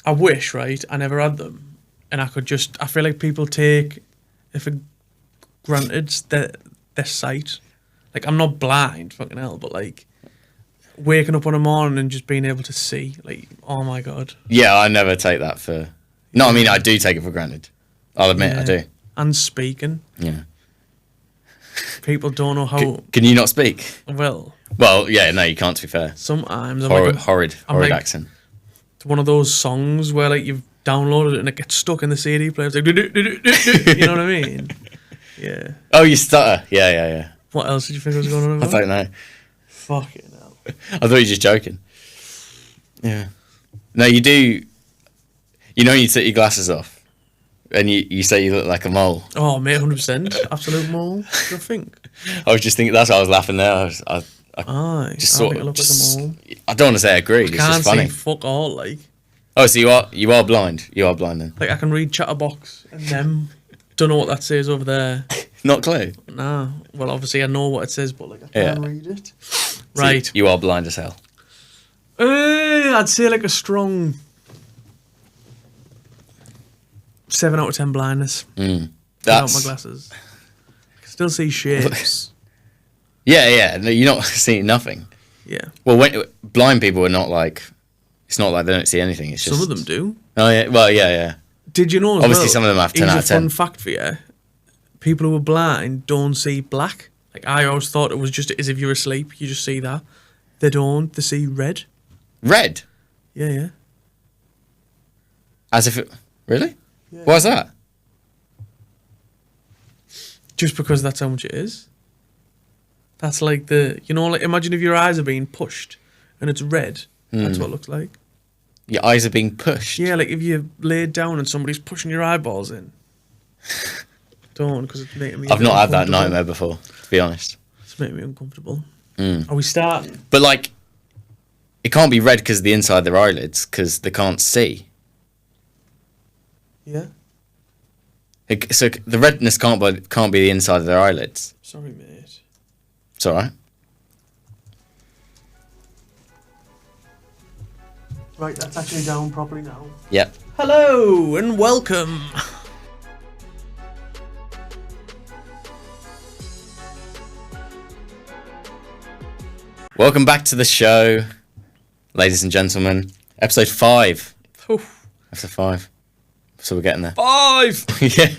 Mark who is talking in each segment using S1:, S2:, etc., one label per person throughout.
S1: I wish, right, I never had them, and I feel like people take it for granted their sight. Like, I'm not blind, fucking hell, but like waking up on a morning and just being able to see, like, oh my God.
S2: Yeah, I never take that for. No, I mean I do take it for granted. I'll admit I do.
S1: And speaking.
S2: Yeah.
S1: People don't know how.
S2: Can you not speak?
S1: Well,
S2: yeah, no, you can't. To be fair,
S1: sometimes
S2: horrid
S1: like,
S2: accent.
S1: It's one of those songs where like you've downloaded it and it gets stuck in the CD player. It's like, you know what I mean? Yeah.
S2: Oh, you stutter. Yeah.
S1: What else did you think was going on?
S2: I don't know.
S1: Fucking hell.
S2: I thought you were just joking. Yeah. No, you do. You know, you take your glasses off. And you say you look like a mole.
S1: Oh, mate, 100%. Absolute mole. What do you think?
S2: I was just thinking, that's why I was laughing there. I just
S1: think I look like a mole.
S2: I don't want to say agree. It's just funny.
S1: See fuck all, like.
S2: Oh, so you are blind. You are blind then.
S1: Like, I can read Chatterbox and them. Don't know what that says over there.
S2: Not clue.
S1: Nah. Well, obviously I know what it says, but like I can't read it. Right.
S2: So you are blind as hell.
S1: I'd say like a strong 7 out of 10 blindness. Without my glasses. I can still see shapes.
S2: Yeah. No, you're not seeing nothing.
S1: Yeah.
S2: Well, when blind people are not like, it's not like they don't see anything. It's just
S1: some of them do.
S2: Oh yeah. Well, yeah.
S1: Did you know?
S2: Obviously, some of them have 10 out of 10.
S1: Fun fact for you: people who are blind don't see black. Like, I always thought it was just as if you're asleep, you just see that. They don't. They see red.
S2: Red.
S1: Yeah.
S2: As if it really.
S1: Yeah.
S2: Why's that?
S1: Just because that's how much it is. That's like like imagine if your eyes are being pushed and it's red. That's what it looks like.
S2: Your eyes are being pushed.
S1: Yeah, like if you're laid down and somebody's pushing your eyeballs in. Don't, because it's making me.
S2: I've not had that nightmare before, to be honest.
S1: It's making me uncomfortable. Are we starting?
S2: But like, it can't be red because of the inside of their eyelids, because they can't see.
S1: Yeah.
S2: So the redness can't be the inside of their eyelids.
S1: Sorry, mate.
S2: It's all right.
S1: Right, that's actually down properly now.
S2: Yep.
S1: Hello and welcome.
S2: Welcome back to the show, ladies and gentlemen. Episode 5.
S1: Oof.
S2: Episode 5. So we're getting there.
S1: 5!
S2: Yeah.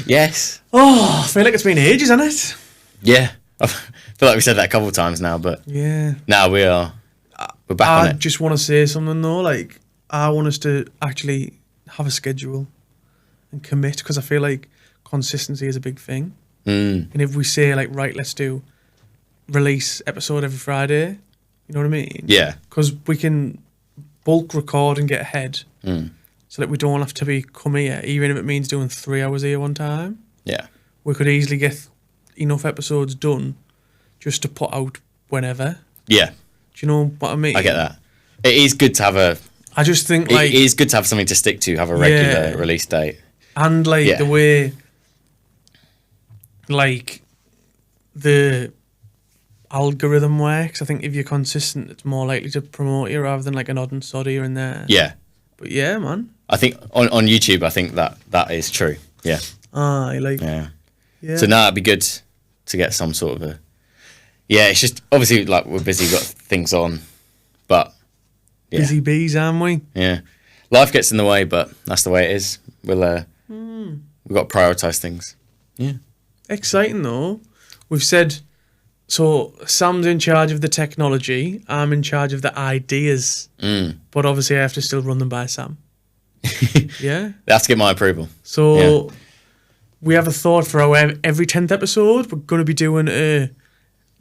S2: Yes.
S1: Oh, I feel like it's been ages, hasn't it?
S2: Yeah. I feel like we said that a couple of times now, but
S1: yeah.
S2: Now we're back on it.
S1: I just want to say something though, like, I want us to actually have a schedule and commit, because I feel like consistency is a big thing. And if we say like, right, let's do release episode every Friday, you know what I mean?
S2: Yeah.
S1: Because we can bulk record and get ahead. So that we don't have to come here, even if it means doing 3 hours here one time.
S2: Yeah.
S1: We could easily get enough episodes done just to put out whenever.
S2: Yeah.
S1: Do you know what I mean?
S2: I get that. It is good to have
S1: I just think like...
S2: It is good to have something to stick to, have a regular release date.
S1: And like the way... Like the algorithm works, I think if you're consistent, it's more likely to promote you rather than like an odd and sod here and there.
S2: Yeah.
S1: But yeah, man.
S2: I think on YouTube, I think that is true. Yeah.
S1: Yeah.
S2: So now it'd be good to get some sort of a. Yeah, it's just obviously like we're busy, got things on, but yeah.
S1: Busy bees, aren't we?
S2: Yeah, life gets in the way, but that's the way it is. We've got to prioritise things. Yeah.
S1: Exciting though. We've said. So Sam's in charge of the technology. I'm in charge of the ideas. But obviously I have to still run them by Sam. Yeah?
S2: They have to get my approval.
S1: So we have a thought for every 10th episode. We're going to be doing a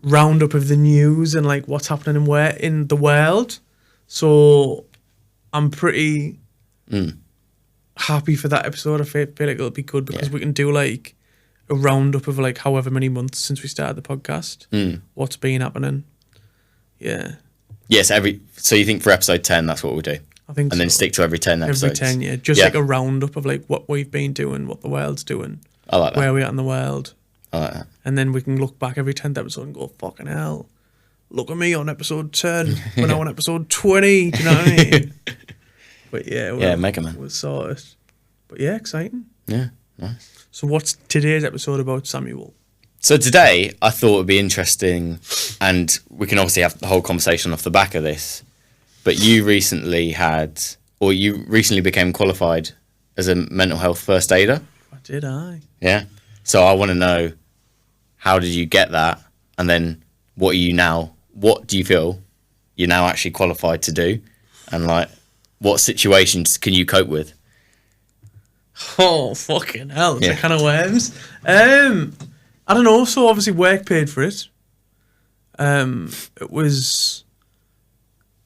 S1: roundup of the news and like what's happening in the world. So I'm pretty happy for that episode. I feel like it'll be good because we can do like a roundup of like however many months since we started the podcast. What's been happening. Yeah.
S2: Yes, so you think for episode 10 that's what we'll do?
S1: I think
S2: and then stick to every 10 episodes.
S1: Every 10, yeah. Just like a roundup of like what we've been doing, what the world's doing.
S2: I like that.
S1: Where we're at in the world.
S2: I like that.
S1: And then we can look back every 10th episode and go, fucking hell, look at me on episode 10 when I'm on episode 20. Do you know what I mean? But yeah,
S2: Mega Man.
S1: We'll sort it. But yeah, exciting.
S2: Yeah, nice.
S1: So what's today's episode about, Samuel?
S2: So today, I thought it would be interesting, and we can obviously have the whole conversation off the back of this, but you recently became qualified as a mental health first aider.
S1: Did I?
S2: Yeah. So I want to know, how did you get that? And then what do you feel you're now actually qualified to do? And like, what situations can you cope with?
S1: Oh, fucking hell.
S2: Yeah.
S1: It's a can of worms. I don't know. So obviously work paid for it. I'm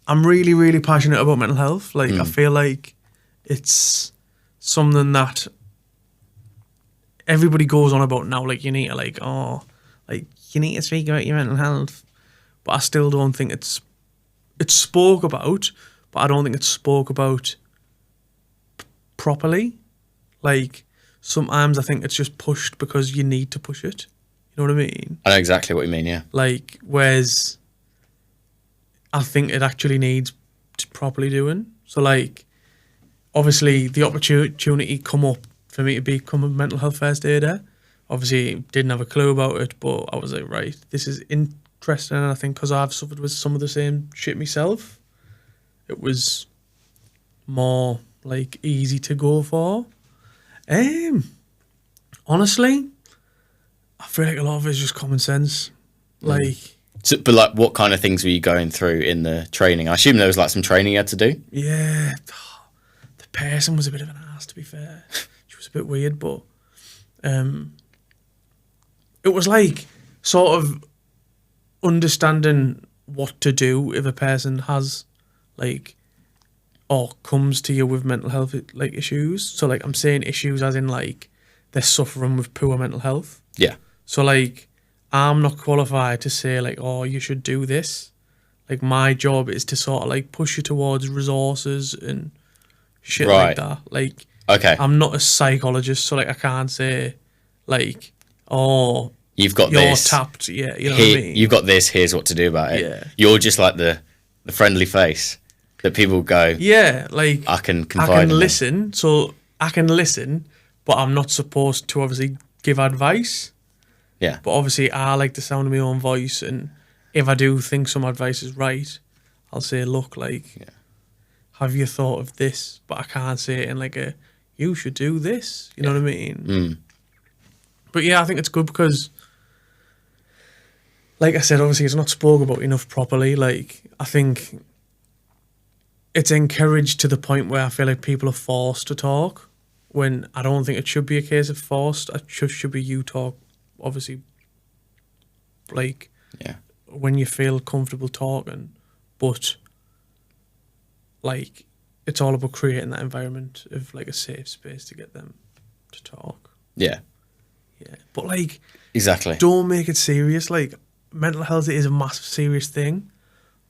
S1: really, really passionate about mental health. Like, I feel like it's something that everybody goes on about now. Like, you need to you need to speak about your mental health. But I still don't think it's spoke about, but I don't think it's spoke about properly. Like, sometimes I think it's just pushed because you need to push it. You know what I mean?
S2: I know exactly what you mean, yeah.
S1: Like, whereas I think it actually needs properly doing. So, like, obviously the opportunity come up for me to become a mental health first aider. Obviously, didn't have a clue about it, but I was like, right, this is interesting. And I think because I've suffered with some of the same shit myself, it was more, like, easy to go for. Honestly, I feel like a lot of it is just common sense. Like,
S2: So, but like, what kind of things were you going through in the training? I assume there was like some training you had to do.
S1: yeah, the person was a bit of an ass, to be fair. She was a bit weird, but it was like sort of understanding what to do if a person has like, or comes to you with mental health like issues. So like, I'm saying issues as in like they're suffering with poor mental health.
S2: Yeah.
S1: So like, I'm not qualified to say like, oh, you should do this. Like, my job is to sort of like push you towards resources and shit like that. Like,
S2: okay,
S1: I'm not a psychologist, so like I can't say like, oh,
S2: you're
S1: tapped. Yeah, you know what I mean?
S2: You've got this, here's what to do about it.
S1: Yeah.
S2: You're just like the friendly face that people go,
S1: yeah, like
S2: I can confide
S1: I can
S2: in
S1: listen. So I can listen, but I'm not supposed to obviously give advice.
S2: Yeah.
S1: But obviously, I like the sound of my own voice, and if I do think some advice is right, I'll say, look, like, have you thought of this? But I can't say it in like a, you should do this. You know what I mean? But yeah, I think it's good because, like I said, obviously it's not spoken about enough properly. Like, I think it's encouraged to the point where I feel like people are forced to talk, when I don't think it should be a case of forced. It should be you talk, obviously, like, when you feel comfortable talking. But, like, it's all about creating that environment of, like, a safe space to get them to talk.
S2: Yeah.
S1: Yeah. But, like,
S2: Exactly.
S1: don't make it serious. Like, mental health is a massive serious thing.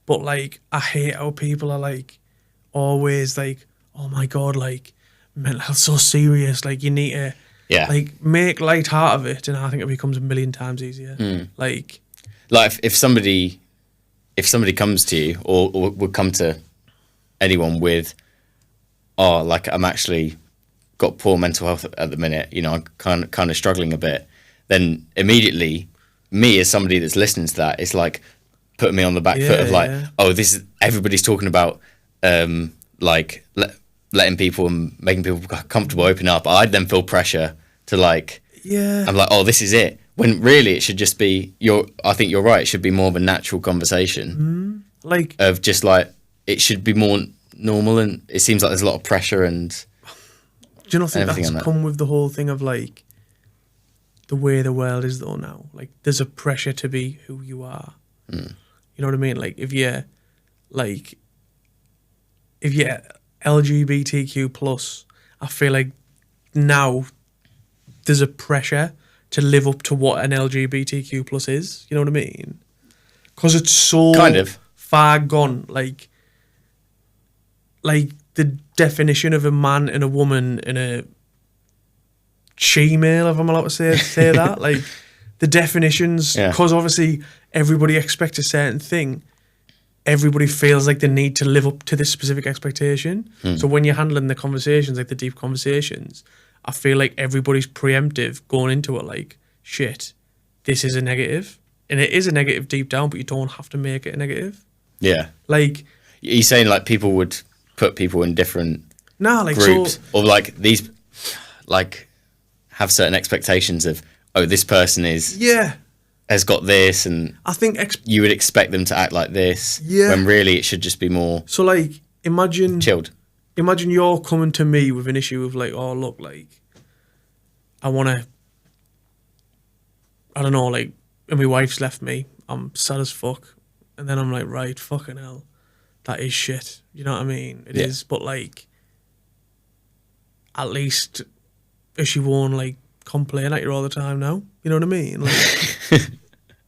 S1: But, like, I hate how people are, like, always, like, oh, my God, like, mental health's so serious. Like, you need to, like, make light out of it. And I think it becomes a million times easier. Like
S2: if somebody comes to you or would come to anyone with, oh, like, I'm actually got poor mental health at the minute, you know, I'm kind of struggling a bit, then immediately me as somebody that's listening to that, it's like putting me on the back foot of like, oh, this is, everybody's talking about like letting people and making people comfortable open up. I'd then feel pressure to like, I'm like, oh, this is it. When really it should just be I think you're right. It should be more of a natural conversation,
S1: like,
S2: of just like, it should be more normal. And it seems like there's a lot of pressure and.
S1: Do you not think that's come with the whole thing of like the way the world is though now? Like, there's a pressure to be who you are. You know what I mean? Like, if you're LGBTQ plus, I feel like now there's a pressure to live up to what an LGBTQ plus is. You know what I mean? Because it's so
S2: kind of
S1: far gone. Like the definition of a man and a woman and a she-male, if I'm allowed to say that. Like, the definitions, because obviously everybody expects a certain thing. everybody feels like they need to live up to this specific expectation. So when you're handling the conversations, like the deep conversations, I feel like everybody's preemptive going into it like, shit, this is a negative. And it is a negative deep down, but you don't have to make it a negative.
S2: Yeah.
S1: Like,
S2: You're saying like people would put people in different
S1: like
S2: groups,
S1: so,
S2: or like these, like have certain expectations of, oh, this person has got this, and
S1: I think
S2: you would expect them to act like this.
S1: Yeah.
S2: When really it should just be more
S1: so like
S2: chilled.
S1: Imagine you're coming to me with an issue of like, oh look, like I wanna, I don't know, like, and my wife's left me, I'm sad as fuck, and then I'm like, right, fucking hell, that is shit. You know what I mean? It is, but like, at least she won't like complain at you all the time now. You know what I mean? Like,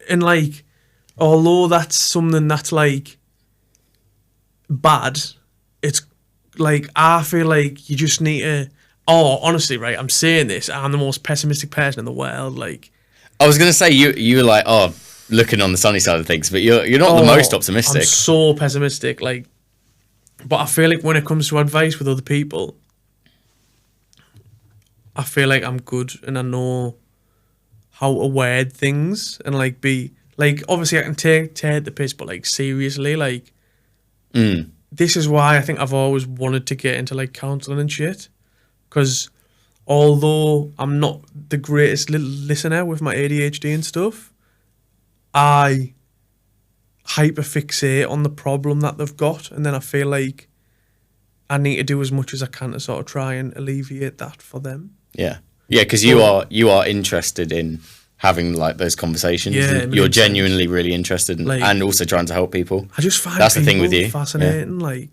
S1: and like, although that's something that's like bad, it's like I feel like you just need to. Oh, honestly, right? I'm saying this. I'm the most pessimistic person in the world. Like,
S2: I was gonna say you were like, oh, looking on the sunny side of things, but you're not the most optimistic.
S1: I'm so pessimistic. Like, but I feel like when it comes to advice with other people, I feel like I'm good and I know how to word things and like be like, obviously I can take the piss, but like seriously, like this is why I think I've always wanted to get into like counselling and shit, because although I'm not the greatest listener with my ADHD and stuff, I hyperfixate on the problem that they've got, and then I feel like I need to do as much as I can to sort of try and alleviate that for them.
S2: Yeah, because you are interested in having like those conversations.
S1: Yeah,
S2: you're genuinely really interested in, like, and also trying to help people.
S1: I just find
S2: that's the thing with you
S1: fascinating. Yeah. Like,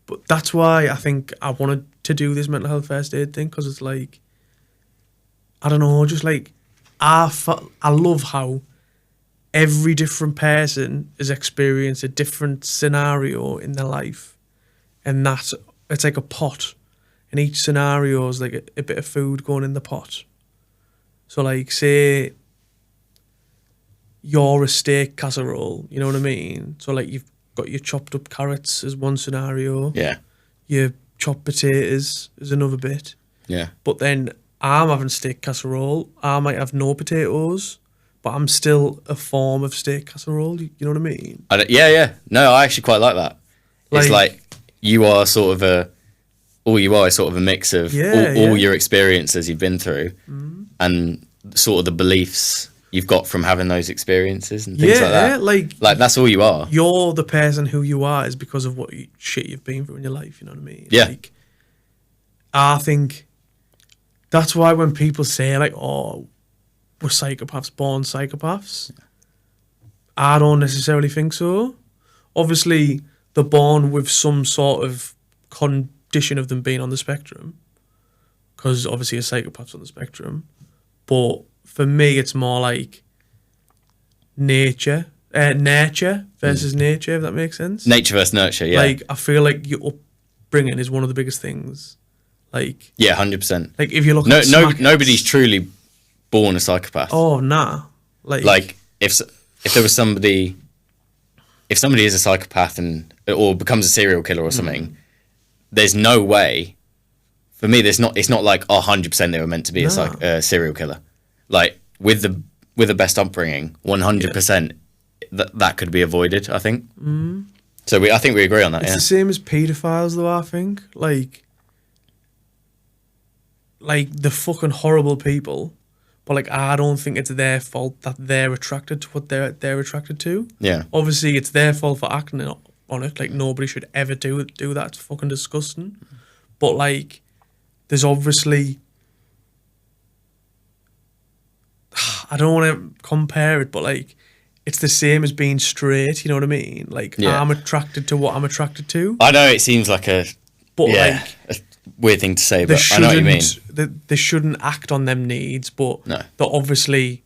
S1: but that's why I think I wanted to do this mental health first aid thing, because it's like, I don't know, just like I love how every different person has experienced a different scenario in their life, and it's like a pot. And each scenario is like a bit of food going in the pot. So like, say you're a steak casserole, you know what I mean? So like, you've got your chopped up carrots as one scenario.
S2: Yeah.
S1: Your chopped potatoes is another bit.
S2: Yeah.
S1: But then I'm having steak casserole. I might have no potatoes, but I'm still a form of steak casserole. You know what I mean?
S2: Yeah. No, I actually quite like that. It's like you are sort of all you are is sort of a mix of all your experiences you've been through and sort of the beliefs you've got from having those experiences and things like that. Yeah, like that's all you are.
S1: You're the person who you are is because of what shit you've been through in your life, you know what I mean?
S2: Yeah.
S1: Like, I think that's why when people say like, oh, we're psychopaths, born psychopaths, I don't necessarily think so. Obviously, they're born with some sort of condition of them being on the spectrum, because obviously a psychopath's on the spectrum. But for me, it's more like nurture versus nature, if that makes sense.
S2: Nature versus nurture, yeah.
S1: Like, I feel like your upbringing is one of the biggest things. Like,
S2: yeah, 100%.
S1: Like, if you look
S2: nobody's truly born a psychopath.
S1: Oh, nah.
S2: Like if there was somebody, if somebody is a psychopath or becomes a serial killer or something, there's no way. For me, it's not like 100% they were meant to be a serial killer. Like with the best upbringing, 100% that could be avoided. I think. So I think we agree on that.
S1: It's the same as paedophiles, though. I think like the fucking horrible people, but like I don't think it's their fault that they're attracted to what they're attracted to.
S2: Yeah.
S1: Obviously, it's their fault for acting on it. Like nobody should ever do that. It's fucking disgusting. But like, there's obviously, I don't want to compare it, but like, it's the same as being straight. You know what I mean? Like, I'm attracted to what I'm attracted to.
S2: I know it seems like a weird thing to say, but I know what you mean.
S1: They shouldn't act on them needs, but they're obviously,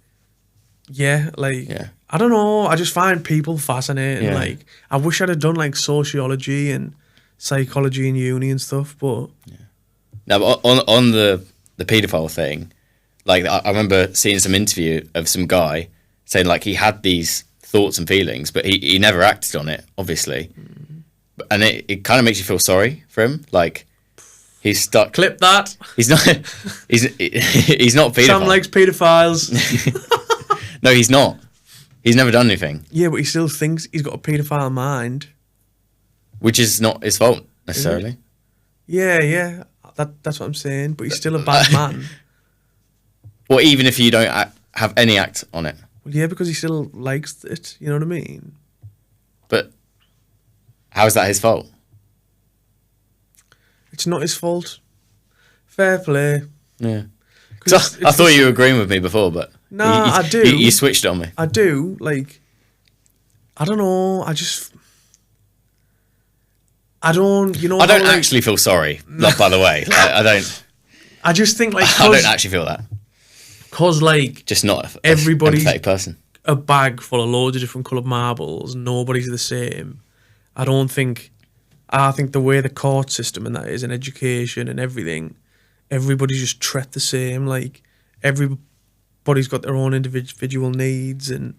S1: I don't know. I just find people fascinating. Yeah. Like, I wish I'd have done like sociology and psychology in uni and stuff, but
S2: now on the paedophile thing, like I remember seeing some interview of some guy saying like he had these thoughts and feelings, but he never acted on it, obviously. And it kind of makes you feel sorry for him. Like, he's stuck.
S1: Clip that.
S2: He's not. He's not a paedophile.
S1: Sam likes paedophiles.
S2: No, he's not. He's never done anything.
S1: Yeah, but he still thinks he's got a paedophile mind.
S2: Which is not his fault necessarily.
S1: Yeah. That's what I'm saying. But he's still a bad man.
S2: Well, even if you don't have any act on it.
S1: Well, yeah, because he still likes it. You know what I mean?
S2: But how is that his fault?
S1: It's not his fault. Fair play.
S2: Yeah. So I thought you were agreeing with me before, but
S1: no, I do.
S2: You switched on me.
S1: I do. Like, I don't know. I don't. You know.
S2: I don't actually feel sorry. Like, by the way, I don't.
S1: I just think like
S2: I don't actually feel that.
S1: Cause like
S2: just not
S1: everybody's
S2: empathetic person.
S1: A bag full of loads of different coloured marbles. Nobody's the same. I think the way the court system and that is, and education and everything, everybody's just treated the same. Like, everybody's got their own individual needs and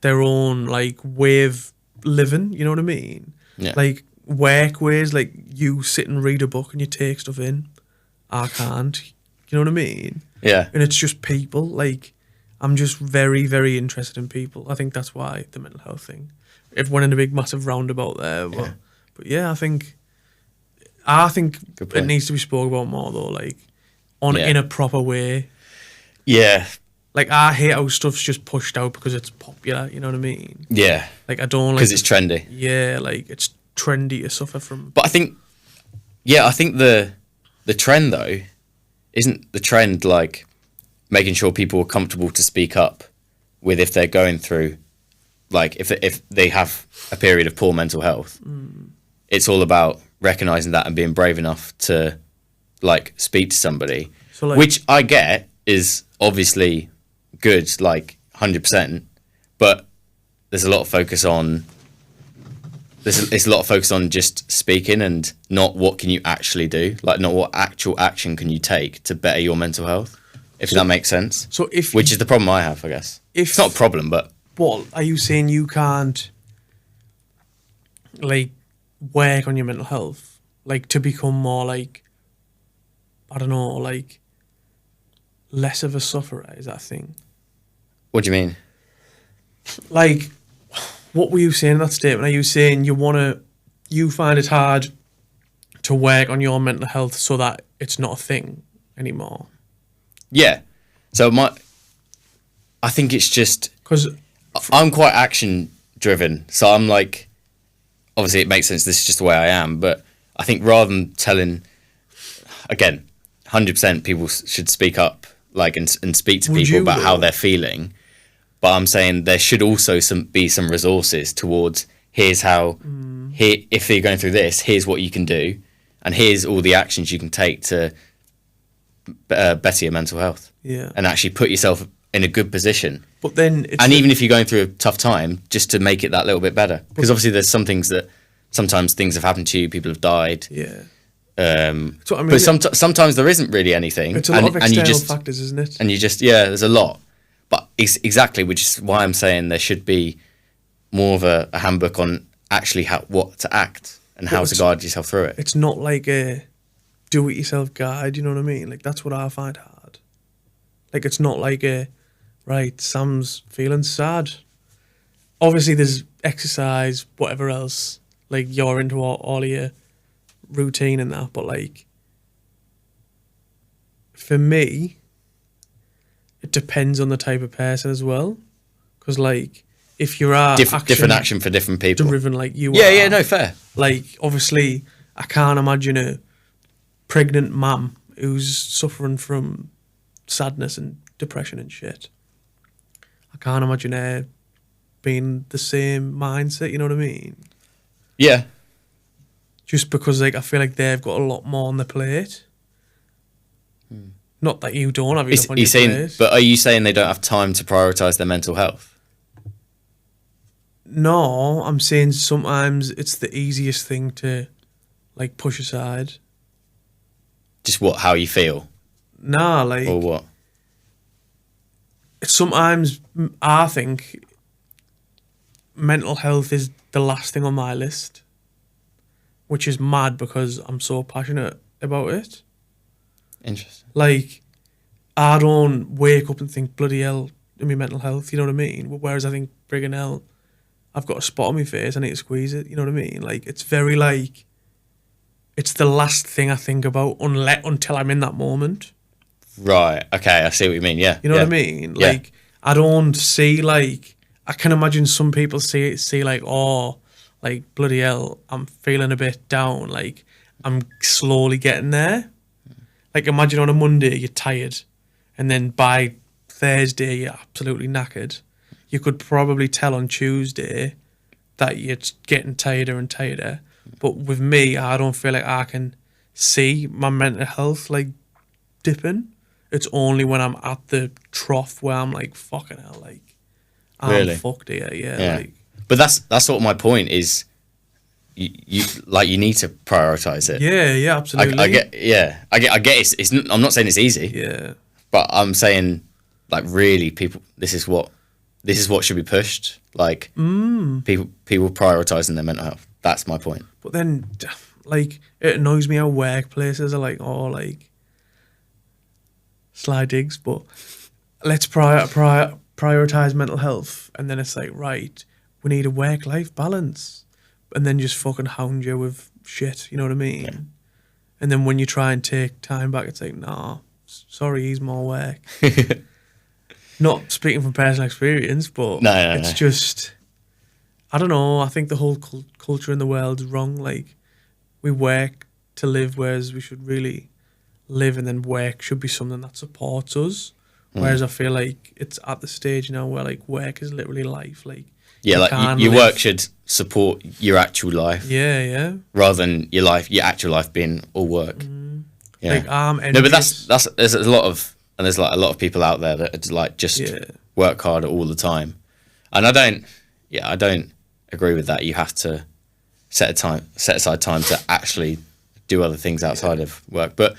S1: their own like way of living. You know what I mean?
S2: Yeah.
S1: Like, work ways. Like, you sit and read a book and you take stuff in. I can't. You know what I mean?
S2: Yeah.
S1: And it's just people. Like, I'm just very, very interested in people. I think that's why the mental health thing. It went in a big, massive roundabout there. But yeah, I think it needs to be spoken about more, though, like, in a proper way.
S2: Yeah.
S1: Like, I hate how stuff's just pushed out because it's popular, you know what I mean?
S2: Yeah.
S1: Like, I don't like...
S2: Because it's trendy.
S1: Yeah, like, it's trendy to suffer from...
S2: But I think the trend, though, isn't the trend, like, making sure people are comfortable to speak up with if they're going through, like, if they have a period of poor mental health. It's all about recognising that and being brave enough to, like, speak to somebody,
S1: so, like,
S2: which I get is obviously good, like, 100%, but there's a lot of focus on just speaking and not what can you actually do, like, not what actual action can you take to better your mental health, if that makes sense.
S1: So
S2: which is the problem I have, I guess. It's not a problem, but...
S1: What, are you saying you can't, like, work on your mental health? Like, to become more, like, I don't know, like, less of a sufferer, is that a thing?
S2: What do you mean?
S1: Like, what were you saying in that statement? Are you saying you find it hard to work on your mental health so that it's not a thing anymore?
S2: Yeah. So I think it's just...
S1: Because...
S2: I'm quite action driven, so I'm like, obviously it makes sense, this is just the way I am, but I think rather than telling, again, 100% people should speak up, like, and speak to people about how they're feeling, but I'm saying there should also be some resources towards, here's how, if you're going through this, here's what you can do, and here's all the actions you can take to better your mental health.
S1: Yeah.
S2: And actually put yourself in a good position.
S1: But then
S2: even if you're going through a tough time, just to make it that little bit better. Because obviously there's some things that sometimes things have happened to you, people have died.
S1: Yeah.
S2: That's what I mean. But sometimes there isn't really anything.
S1: It's a lot of external factors, isn't it?
S2: And you just, there's a lot. But exactly, which is why I'm saying there should be more of a handbook on actually what to act and how to guide yourself through it.
S1: It's not like a do-it-yourself guide, you know what I mean? Like, that's what I find hard. Like, it's not like right, Sam's feeling sad. Obviously, there's exercise, whatever else. Like, you're into all your routine and that. But, like, for me, it depends on the type of person as well. Because, like, if you're
S2: different action for different people.
S1: Driven like you are.
S2: Yeah, no, fair.
S1: Like, obviously, I can't imagine a pregnant mum who's suffering from sadness and depression and shit. I can't imagine her being the same mindset, you know what I mean?
S2: Yeah.
S1: Just because, like, I feel like they've got a lot more on their plate. Not that you don't have enough on your plate.
S2: But are you saying they don't have time to prioritise their mental health?
S1: No, I'm saying sometimes it's the easiest thing to, like, push aside.
S2: Just how you feel?
S1: Nah, like...
S2: Or what?
S1: Sometimes I think mental health is the last thing on my list, which is mad because I'm so passionate about it.
S2: Interesting.
S1: Like, I don't wake up and think, bloody hell, in my mental health, you know what I mean? Whereas I think, friggin' hell, I've got a spot on my face, I need to squeeze it, you know what I mean? Like, it's very like, it's the last thing I think about until I'm in that moment.
S2: Right. Okay. I see what you mean. Yeah.
S1: You know
S2: yeah.
S1: what I mean?
S2: Yeah.
S1: Like, I don't see, like, I can imagine some people see like, oh, like, bloody hell, I'm feeling a bit down. Like, I'm slowly getting there. Like, imagine on a Monday, you're tired. And then by Thursday, you're absolutely knackered. You could probably tell on Tuesday that you're getting tireder and tireder. But with me, I don't feel like I can see my mental health, like, dipping. It's only when I'm at the trough where I'm like, fucking hell, like, I'm
S2: Really?
S1: fucked here,
S2: Yeah.
S1: like,
S2: But that's what my point is. You like you need to prioritize it.
S1: yeah, absolutely.
S2: I get it's I'm not saying it's easy,
S1: Yeah.
S2: but I'm saying like really people this is what should be pushed. Like people prioritizing their mental health. That's my point.
S1: But then, like, it annoys me how workplaces are like, oh, like, sly digs, but let's prioritize mental health. And then it's like, right, we need a work-life balance. And then just fucking hound you with shit, you know what I mean?
S2: Yeah.
S1: And then when you try and take time back, it's like, nah, sorry, he's more work. Not speaking from personal experience, but it's just, I don't know, I think the whole culture in the world is wrong. Like, we work to live, whereas we should really live, and then work should be something that supports us. Whereas I feel like it's at the stage now where, like, work is literally life. Like,
S2: Yeah,
S1: you
S2: like
S1: can't
S2: your
S1: live-
S2: work should support your actual life
S1: Yeah.
S2: rather than your actual life being all work. Yeah.
S1: Like, I'm
S2: No, but
S1: envious.
S2: there's a lot of people out there that like just
S1: Yeah.
S2: work hard all the time, and I don't agree with that. You have to set aside time to actually do other things outside of work. But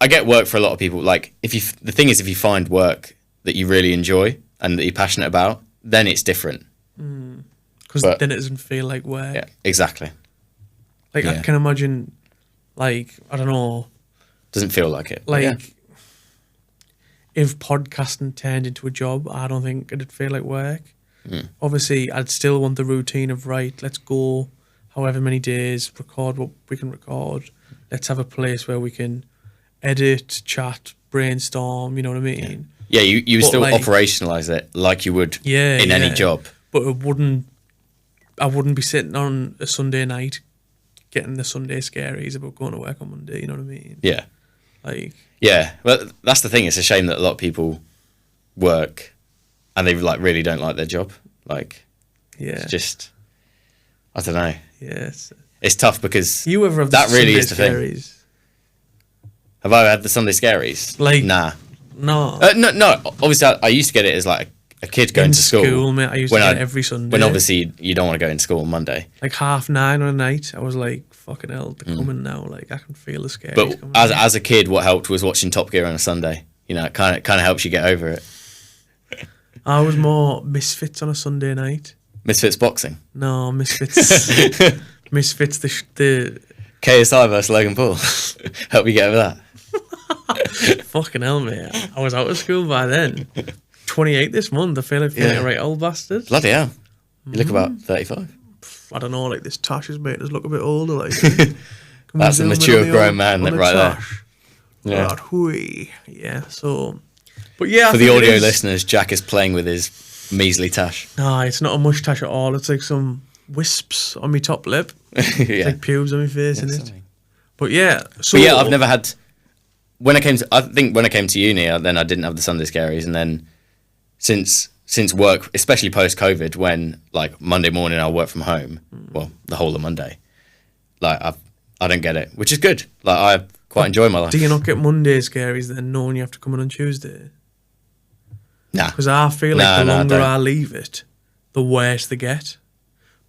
S2: I get work for a lot of people. Like if you find work that you really enjoy and that you're passionate about, then it's different.
S1: Because
S2: But-
S1: then it doesn't feel like work.
S2: Yeah, exactly.
S1: Like, I
S2: Yeah.
S1: can imagine, like, I don't know,
S2: Doesn't feel like it.
S1: like,
S2: Yeah.
S1: if podcasting turned into a job, I don't think it'd feel like work. Obviously, I'd still want the routine of, right, let's go however many days, record what we can record. Let's have a place where we can edit, chat, brainstorm, you know what I mean?
S2: Yeah, you
S1: But,
S2: still
S1: like-
S2: operationalize it like you would
S1: Yeah,
S2: in any
S1: yeah.
S2: job.
S1: But I wouldn't be sitting on a Sunday night getting the Sunday scaries about going to work on Monday, you know what I mean?
S2: Yeah.
S1: Like,
S2: Yeah. Well, that's the thing. It's a shame that a lot of people work and they like really don't like their job. Like,
S1: yeah.
S2: it's just, I don't know.
S1: Yes.
S2: It's tough because
S1: You ever have
S2: that
S1: the
S2: really
S1: Sunday
S2: is the thing.
S1: scaries?
S2: Have I had the Sunday scaries?
S1: Like-
S2: nah.
S1: No.
S2: No. Obviously, I used to get it as like a kid going
S1: In
S2: to school.
S1: mate, I used to get it every Sunday.
S2: When obviously you don't want to go into school on Monday.
S1: like 9:30 on a night, I was like, fucking hell, they're coming now. Like, I can feel the scaries
S2: But
S1: coming.
S2: as a kid, what helped was watching Top Gear on a Sunday. You know, it kind of helps you get over it.
S1: I was more Misfits on a Sunday night.
S2: Misfits boxing.
S1: No, Misfits. Misfits, the
S2: KSI versus Logan Paul. Help you get over that.
S1: fucking hell, mate. I was out of school by then. 28 this month. I feel like
S2: Yeah.
S1: a right old bastard.
S2: Bloody hell. You look about 35.
S1: I don't know, like, this Tash has made us look a bit older. Like, Can we
S2: That's a
S1: zoom in
S2: mature
S1: on the
S2: grown
S1: old-
S2: man
S1: on
S2: that
S1: the
S2: right there.
S1: Tash?
S2: Yeah.
S1: Right, hui. Yeah, so... But yeah, I
S2: For the
S1: think it
S2: audio
S1: is-
S2: listeners, Jack is playing with his measly tash.
S1: No, it's not a mustache at all. It's like some wisps on my top lip. It's
S2: Yeah.
S1: like pubes on my face,
S2: Yeah,
S1: isn't it?
S2: something.
S1: But yeah, so
S2: But yeah, I've never had. I think when I came to uni, then I didn't have the Sunday scaries, and then since work, especially post COVID, when like Monday morning I'll work from home, well, the whole of Monday, like I don't get it, which is good. Like I quite enjoy my life.
S1: Do you not get Monday scaries then, knowing you have to come in on Tuesday?
S2: Nah,
S1: Because I feel like
S2: No,
S1: the
S2: no, I
S1: longer
S2: don't.
S1: I leave it, the worse they get.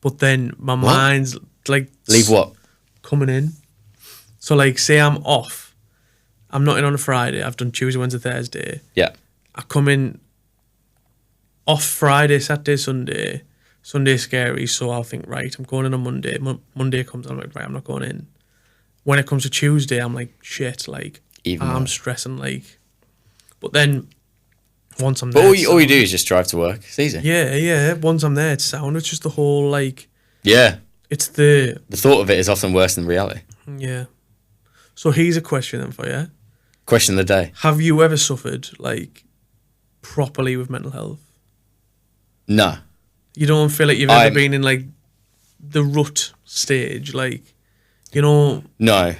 S1: But then my mind's like
S2: leave what?
S1: coming in. So like, say I'm off, I'm not in on a Friday. I've done Tuesday, Wednesday, Thursday.
S2: Yeah,
S1: I come in off Friday, Saturday, Sunday. Sunday Scaries, so I'll think, right, I'm going in on Monday. Monday comes, I'm like, right, I'm not going in. When it comes to Tuesday, I'm like, shit, like,
S2: Even
S1: I'm
S2: worse.
S1: stressing, like. But then, once I'm
S2: But
S1: there,
S2: all you do is just drive to work. It's easy.
S1: yeah. Once I'm there, it's sound. It's just the whole, like,
S2: Yeah.
S1: it's the,
S2: The thought of it is often worse than reality.
S1: yeah. So here's a question then for you.
S2: Question of the day.
S1: Have you ever suffered, like, properly with mental health?
S2: No.
S1: You don't feel like you've ever been in, like, the rut stage, like, you know?
S2: No.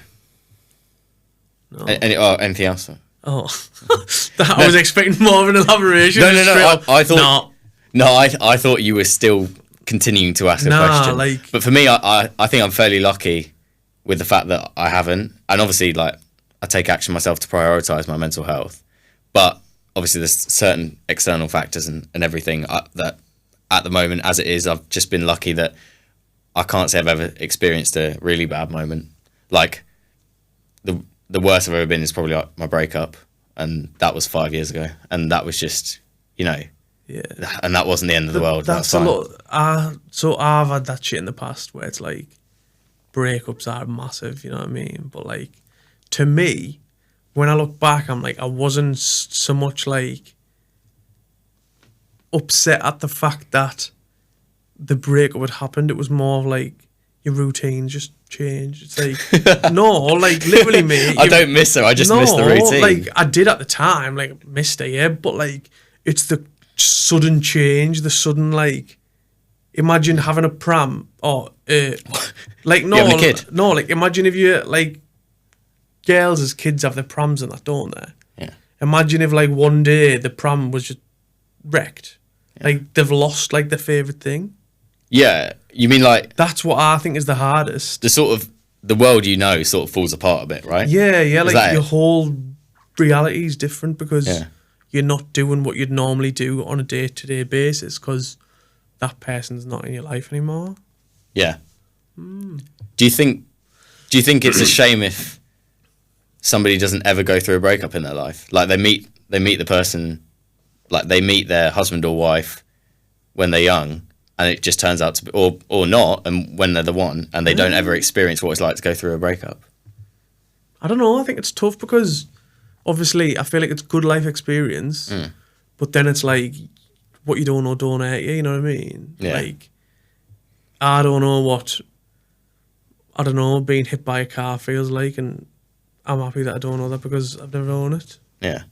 S1: No.
S2: Anything else?
S1: Oh, I was expecting more of an elaboration.
S2: No. I thought.
S1: No.
S2: No, I thought you were still continuing to ask a question.
S1: Like,
S2: but for me, I think I'm fairly lucky with the fact that I haven't. And obviously, like, I take action myself to prioritise my mental health. But obviously, there's certain external factors and everything that at the moment, as it is, I've just been lucky that I can't say I've ever experienced a really bad moment. Like, the worst I've ever been is probably like my breakup. And that was 5 years ago. And that was just, you know...
S1: Yeah.
S2: And that wasn't the end of the world.
S1: That's a lot. So I've had that shit in the past where it's like breakups are massive, you know what I mean? But like, to me, when I look back, I'm like, I wasn't so much like upset at the fact that the breakup had happened. It was more of like your routine just changed. It's like, no, like literally, mate.
S2: I don't miss her. I just miss the routine.
S1: Like I did at the time, like missed her, yeah. But like, it's the sudden change, the sudden like. Imagine having a pram or like no,
S2: having a kid?
S1: No, like imagine if you like girls as kids have their prams and that, don't they?
S2: Yeah.
S1: Imagine if like one day the pram was just wrecked, like they've lost like their favorite thing.
S2: Yeah, you mean like
S1: That's what I think is the hardest.
S2: the sort of the world you know sort of falls apart a bit, right?
S1: Yeah,
S2: Is
S1: like
S2: that
S1: your
S2: it?
S1: whole reality is different because
S2: Yeah.
S1: you're not doing what you'd normally do on a day-to-day basis because that person's not in your life anymore.
S2: Yeah. Do you think it's a shame if somebody doesn't ever go through a breakup in their life? Like they meet the person, like they meet their husband or wife when they're young, and it just turns out to be, or not, and when they're the one, and they don't ever experience what it's like to go through a breakup.
S1: I don't know. I think it's tough because obviously I feel like it's good life experience, but then it's like what you don't know don't hurt you. You know what I mean?
S2: Yeah.
S1: Like I don't know, being hit by a car feels like, and I'm happy that I don't know that because I've never known it.
S2: Yeah.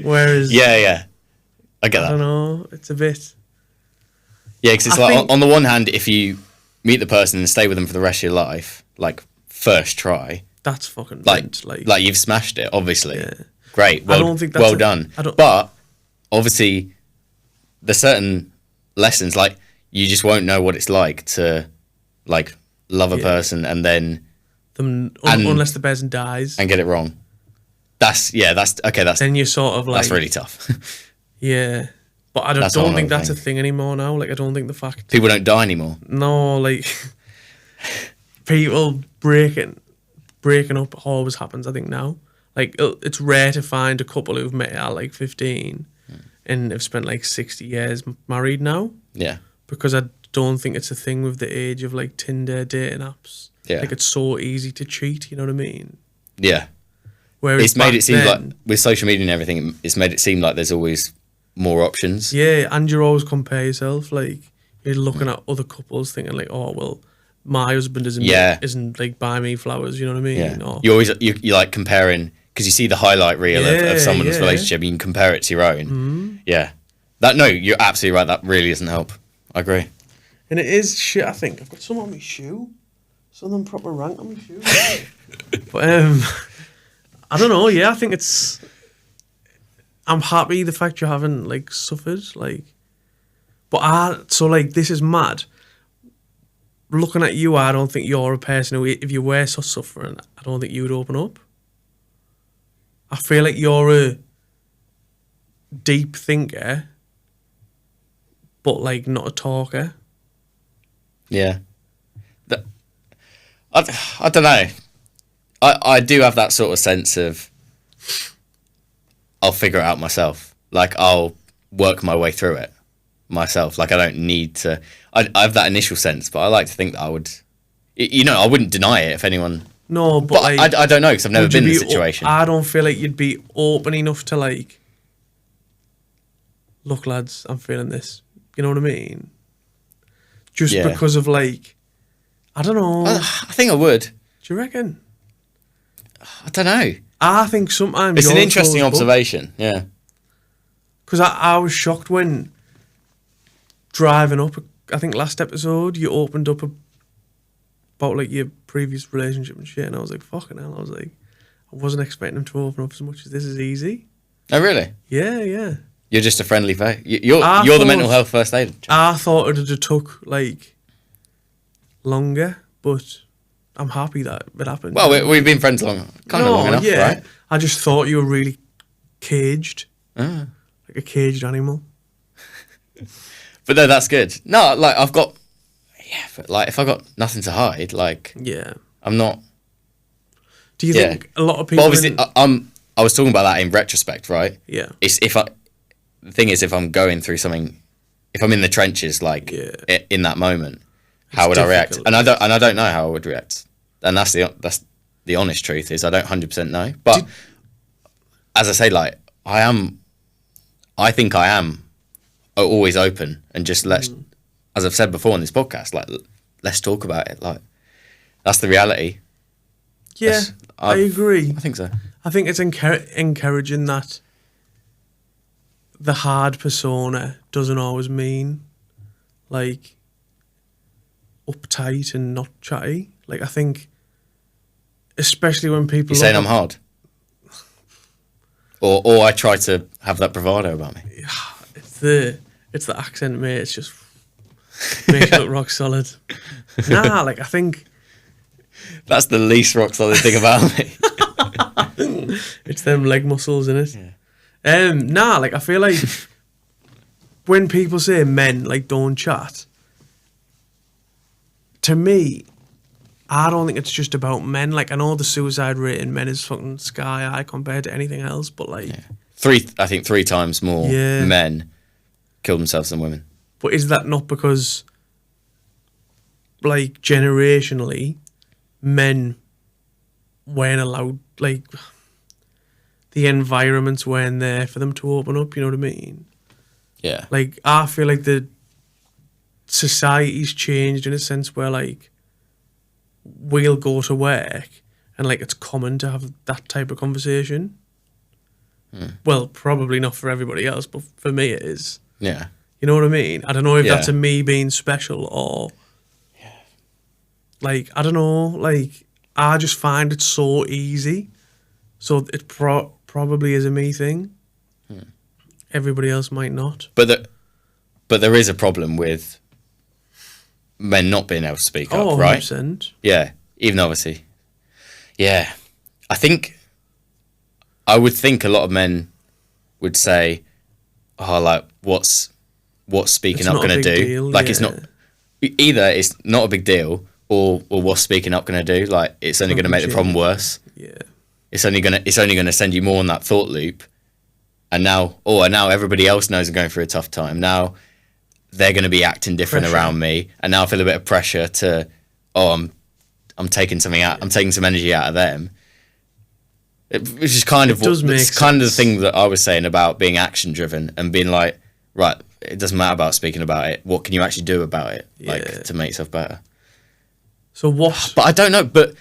S1: Whereas
S2: Yeah. I get
S1: I
S2: that.
S1: don't know. It's a bit.
S2: Yeah, because it's
S1: I
S2: like
S1: think-
S2: on the one hand, if you meet the person and stay with them for the rest of your life, like first try,
S1: That's fucking
S2: like
S1: mint,
S2: like you've smashed it, obviously.
S1: Yeah.
S2: Great. Well,
S1: don't think that's
S2: well
S1: a-
S2: done.
S1: I don't-
S2: But obviously, there's certain lessons like you just won't know what it's like to like love a person and then
S1: them
S2: And-
S1: unless the person dies.
S2: and get it wrong. That's okay.
S1: Then you're sort of like
S2: That's really tough.
S1: yeah. But I
S2: That's
S1: don't
S2: not
S1: think
S2: another
S1: that's a
S2: thing.
S1: thing anymore now. Like I don't think the fact
S2: People don't die anymore.
S1: no like people breaking up always happens. I think now like it's rare to find a couple who've met at like 15 and have spent like 60 years married now
S2: Yeah.
S1: because I don't think it's a thing with the age of like Tinder dating apps.
S2: Yeah.
S1: Like it's so easy to cheat. You know what I mean?
S2: Yeah.
S1: Whereas
S2: It's made
S1: back
S2: it seem
S1: then-
S2: like with social media and everything, it's made it seem like there's always more options.
S1: Yeah, and you always compare yourself. Like you're looking at other couples, thinking like, "Oh, well, my husband isn't like buying me flowers." You know what I mean?
S2: Yeah.
S1: Or,
S2: You always you like comparing because you see the highlight reel of
S1: Yeah,
S2: someone's
S1: yeah.
S2: relationship. And you can compare it to your own. Yeah. You're absolutely right. That really doesn't help. I agree.
S1: and it is shit. I think I've got some on my shoe. Something proper rank on my shoe. But I don't know. Yeah, I think it's. I'm happy the fact you haven't like suffered like, but this is mad. Looking at you, I don't think you're a person who, if you were so suffering, I don't think you would open up. I feel like you're a deep thinker, but like not a talker.
S2: Yeah. I don't know. I do have that sort of sense of I'll figure it out myself. Like I'll work my way through it myself. Like, I don't need to. I have that initial sense, but I like to think that I would. I wouldn't deny it if anyone.
S1: No, but
S2: But
S1: like,
S2: I don't know because I've never
S1: would you
S2: been in
S1: be
S2: the situation.
S1: I don't feel like you'd be open enough to like, look, lads, I'm feeling this. You know what I mean? Just
S2: Yeah.
S1: because of like, I don't know.
S2: I think I would.
S1: Do you reckon?
S2: I don't know.
S1: I think sometimes
S2: It's an
S1: you're
S2: interesting
S1: closed book.
S2: observation. Yeah.
S1: Because I was shocked when driving up, I think last episode, you opened up about like your previous relationship and shit, and I was like, fucking hell. I was like, I wasn't expecting him to open up as much as this is easy.
S2: Oh, really?
S1: Yeah.
S2: You're just a friendly face. You're
S1: I
S2: the
S1: thought-
S2: mental health first aid.
S1: I thought it would have took like longer, but I'm happy that it happened.
S2: Well, we've been friends long enough, right?
S1: I just thought you were really caged,
S2: Ah.
S1: like a caged animal.
S2: But no, that's good. No, like but like if I got nothing to hide, like
S1: Yeah.
S2: I'm not.
S1: Do you
S2: Yeah.
S1: think a lot of
S2: But
S1: people?
S2: obviously, I was talking about that in retrospect, right?
S1: Yeah.
S2: It's the thing is, if I'm going through something, if I'm in the trenches, like
S1: Yeah.
S2: in that moment, how would I react?
S1: difficult.
S2: And I don't know how I would react. And that's the honest truth is I don't 100% know. But as I say, like I think I am always open and just as I've said before on this podcast, like let's talk about it. Like that's the reality.
S1: Yeah, I agree.
S2: I think so.
S1: I think it's encouraging that the hard persona doesn't always mean like uptight and not chatty. Like I think, especially when people
S2: You're saying I'm hard, or I try to have that bravado about me.
S1: it's the accent, mate. It's just makes you look rock solid. Nah, like I think
S2: That's the least rock solid thing about me.
S1: it's them leg muscles in it. Nah, like I feel like when people say men like don't chat, to me, I don't think it's just about men. Like I know the suicide rate in men is fucking sky high compared to anything else, but like,
S2: I think three times more
S1: Yeah.
S2: men kill themselves than women.
S1: but is that not because, like generationally, men weren't allowed, like the environments weren't there for them to open up? You know what I mean?
S2: Yeah.
S1: Like I feel like the society's changed in a sense where like we'll go to work and like it's common to have that type of conversation. Well, probably not for everybody else, but for me it is.
S2: Yeah.
S1: You know what I mean? I don't know if
S2: Yeah.
S1: that's a me being special or like I don't know. Like I just find it so easy, so it probably is a me thing. Everybody else might not.
S2: But there is a problem with men not being able to speak
S1: Oh,
S2: up, right?
S1: 100%.
S2: Yeah. Even though obviously. Yeah. I would think a lot of men would say, oh, like, what's speaking
S1: It's
S2: up
S1: not a
S2: going to
S1: big
S2: do?
S1: deal,
S2: Like, it's
S1: yeah.
S2: not, either it's not a big deal or what's speaking up going to do? Like, it's only going to make the problem worse.
S1: Yeah.
S2: It's only gonna send you more on that thought loop. And now everybody else knows I'm going through a tough time. Now they're going to be acting different
S1: Pressure.
S2: around me, and now I feel a bit of pressure to, I'm taking something out. I'm taking some energy out of them. Which is kind of
S1: does make
S2: it's kind of the
S1: sense.
S2: thing that I was saying about being action driven and being like, right, it doesn't matter about speaking about it. What can you actually do about it,
S1: Yeah.
S2: like to make yourself better?
S1: So what?
S2: But I don't know. But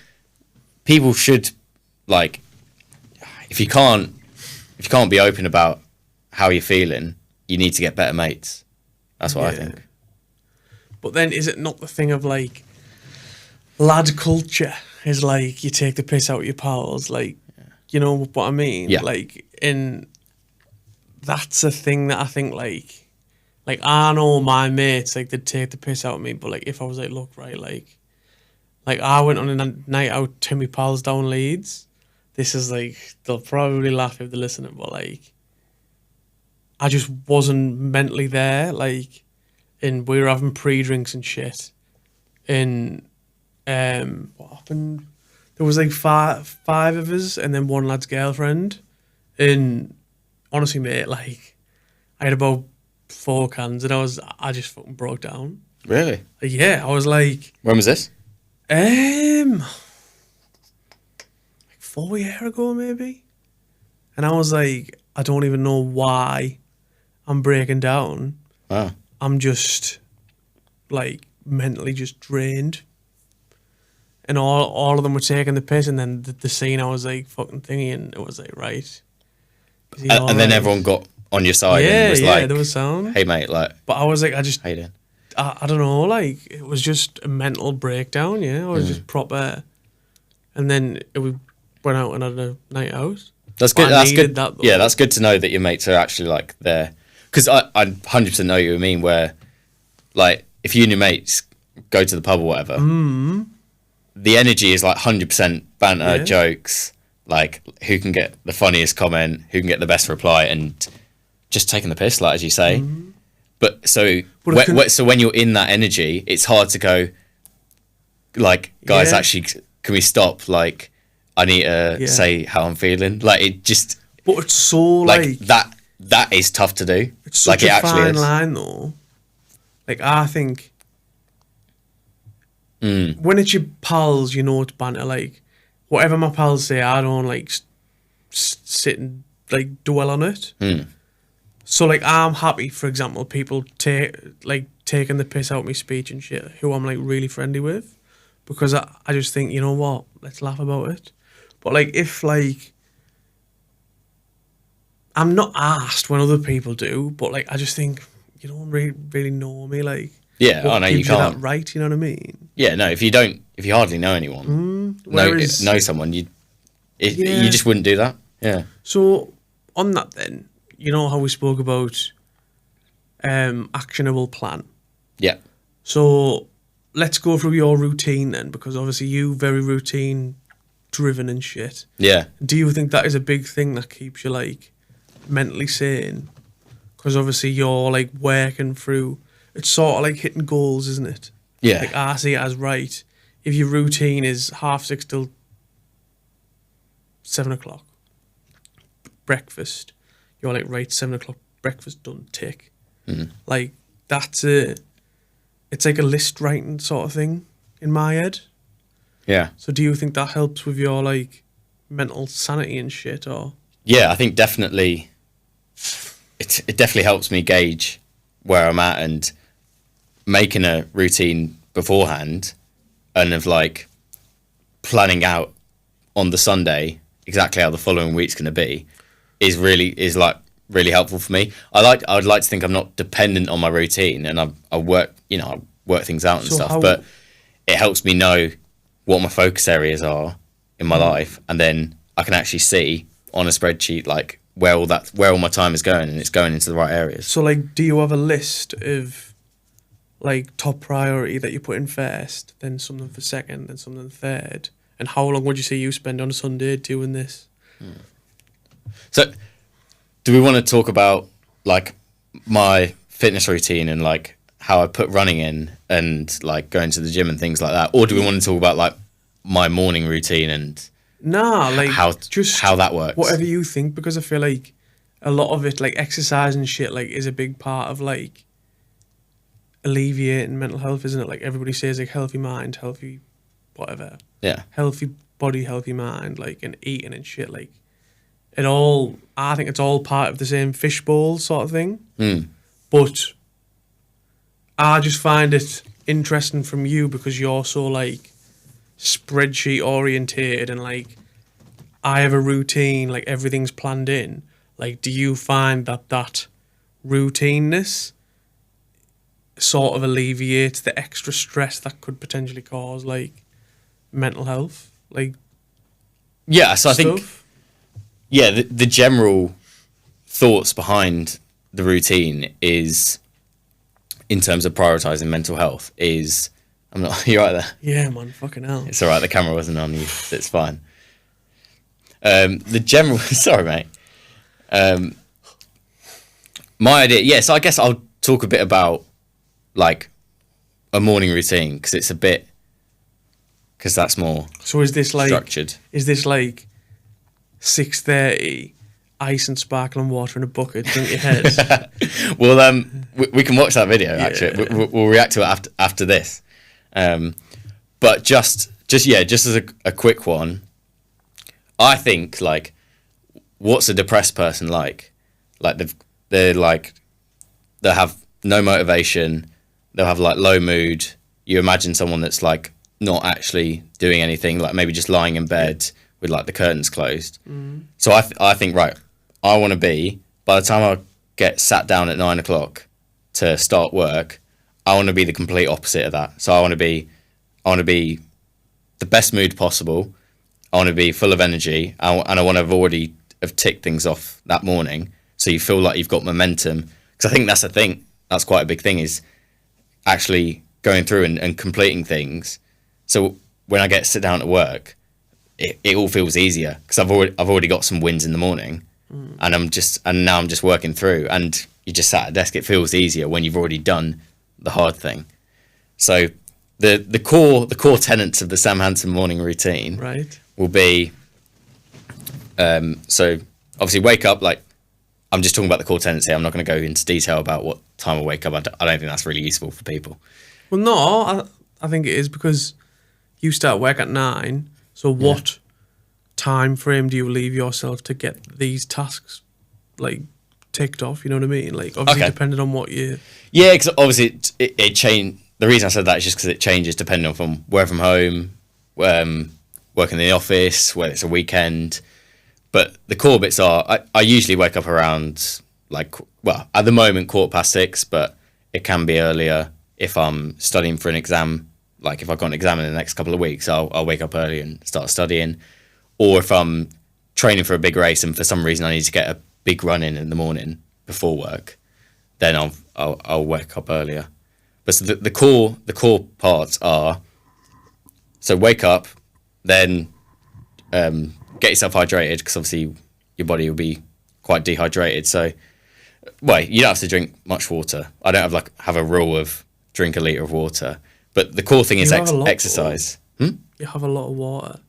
S2: people should, like, if you can't be open about how you're feeling, you need to get better mates. That's what I
S1: Yeah.
S2: think.
S1: But then is it not the thing of like lad culture is like you take the piss out of your pals, like you know what I mean?
S2: Yeah.
S1: Like that's a thing that I think like I know my mates like they'd take the piss out of me, but like if I was like, look, right, like I went on a night out to my pals down Leeds. This is like they'll probably laugh if they're listening, but like I just wasn't mentally there, like and we were having pre-drinks and shit. And what happened? There was like five of us and then one lad's girlfriend. And honestly, mate, like I had about 4 cans, and I just fucking broke down.
S2: Really?
S1: Yeah, I was like,
S2: When was this?
S1: like 4 years ago maybe, and I was like, I don't even know why I'm breaking down.
S2: Wow.
S1: I'm just like mentally just drained. And all of them were taking the piss, and then the scene I was like fucking thingy, and it was like, right. Is he
S2: And then
S1: alright?
S2: everyone got on your side
S1: Yeah,
S2: and was
S1: yeah,
S2: like,
S1: there was sound.
S2: hey mate, like,
S1: But I was like,
S2: how you doing?
S1: I don't know, like it was just a mental breakdown. Yeah, I was just proper. And then we went out and had a night out.
S2: That's
S1: But
S2: good.
S1: I
S2: That's
S1: needed
S2: good.
S1: that, though.
S2: Yeah, that's good to know that your mates are actually like there. Because I 100% know what you mean. Where, like, if you and your mates go to the pub or whatever, the energy is like 100% banter,
S1: Yeah.
S2: jokes, like who can get the funniest comment, who can get the best reply, and just taking the piss, like as you say. But so, so when you're in that energy, it's hard to go. Like, guys,
S1: Yeah.
S2: actually, can we stop? Like, I need to
S1: Yeah.
S2: say how I'm feeling. Like, it just
S1: But it's so
S2: like that is tough to do.
S1: It's
S2: like
S1: such
S2: it
S1: a
S2: actually
S1: fine
S2: is.
S1: line, though. Like, I think when it's your pals, you know it's banter. Like, whatever my pals say, I don't like sit and like dwell on it. So, like, I'm happy, for example, people taking the piss out of my speech and shit, who I'm like really friendly with, because I just think, you know what, let's laugh about it. But like, if like I'm not asked when other people do, but like I just think you don't really know me. Like,
S2: Yeah,
S1: what
S2: I know you
S1: gives
S2: can't.
S1: that right. You know what I mean?
S2: Yeah, no. If you hardly know anyone,
S1: Whereas,
S2: know someone, you
S1: Yeah.
S2: just wouldn't do that. Yeah,
S1: so on that, then you know how we spoke about actionable plan.
S2: yeah,
S1: So let's go through your routine then, because obviously you very routine driven and shit.
S2: yeah.
S1: Do you think that is a big thing that keeps you like mentally sane? Because obviously you're like working through. It's sort of like hitting goals, isn't it?
S2: Yeah.
S1: Like I see it as right. If your routine is 6:30 till 7:00, breakfast, you're like, right, 7:00 breakfast done, tick. Like that's it's like a list writing sort of thing in my head.
S2: Yeah.
S1: So do you think that helps with your like mental sanity and shit, or?
S2: Yeah, I think definitely it definitely helps me gauge where I'm at, and making a routine beforehand and of like planning out on the Sunday exactly how the following week's going to be is really helpful for me. I would like to think I'm not dependent on my routine, and I work things out and
S1: So
S2: stuff, but it helps me know what my focus areas are in my life, and then I can actually see on a spreadsheet like where all my time is going, and it's going into the right areas.
S1: So like, do you have a list of like top priority that you put in first, then something for second, then something third? And how long would you say you spend on a Sunday doing this?
S2: So, do we want to talk about like my fitness routine and like how I put running in and like going to the gym and things like that, or do we want to talk about like my morning routine and
S1: Nah, like
S2: how that works?
S1: Whatever you think, because I feel like a lot of it, like exercise and shit, like is a big part of like alleviating mental health, isn't it? Like everybody says, like healthy mind, healthy whatever,
S2: Yeah,
S1: healthy body, healthy mind, like and eating and shit, like it all. I think it's all part of the same fishbowl sort of thing. But I just find it interesting from you because you're so like spreadsheet orientated and like I have a routine, like everything's planned in. Like, do you find that routineness sort of alleviates the extra stress that could potentially cause like mental health, like
S2: yeah. So I
S1: stuff?
S2: think the general thoughts behind the routine is, in terms of prioritizing mental health, is I'm not. You're right there.
S1: Yeah, man, fucking hell.
S2: It's all right. The camera wasn't on you. It's fine. The general. Sorry, mate. My idea. Yeah. So I guess I'll talk a bit about like a morning routine because that's more
S1: So is this like
S2: structured.
S1: Is this like 6:30, ice and sparkling water in a bucket, drink your head?
S2: Well, we can watch that video. Actually, we'll react to it after this. But just as a quick one, I think like, what's a depressed person like? Like they'll have no motivation. They'll have like low mood. You imagine someone that's like not actually doing anything, like maybe just lying in bed with like the curtains closed. So I think, right, I want to be, by the time I get sat down at 9 o'clock to start work, I want to be the complete opposite of that. So I want to be the best mood possible. I want to be full of energy, and I want to have ticked things off that morning, so you feel like you've got momentum. Because I think that's the thing. That's quite a big thing, is actually going through and completing things. So when I get to sit down at work, it all feels easier because I've already got some wins in the morning, and now I'm just working through. And you just sat at a desk. It feels easier when you've already done the hard thing. So the core tenets of the Sam Hansen morning routine,
S1: right,
S2: will be, so obviously wake up, like, I'm just talking about the core tenets here. I'm not going to go into detail about what time I wake up. I don't think that's really useful for people.
S1: Well, no, I think it is, because you start work at 9. So what time frame do you leave yourself to get these tasks like ticked off? You know what I mean? Like, obviously, depending on what you.
S2: Yeah, because obviously it changed. The reason I said that is just because it changes depending on from work from home, working in the office, whether it's a weekend. But the core bits are, I usually wake up around, like, well, at the moment, 6:15, but it can be earlier if I'm studying for an exam. Like, if I've got an exam in the next couple of weeks, I'll wake up early and start studying. Or if I'm training for a big race and for some reason I need to get a big run in the morning before work, then I'll wake up earlier. But so the core parts are, so wake up, then get yourself hydrated, because obviously your body will be quite dehydrated. So, well, you don't have to drink much water. I don't have a rule of drink a litre of water. But the core thing is exercise.
S1: You have a lot of water.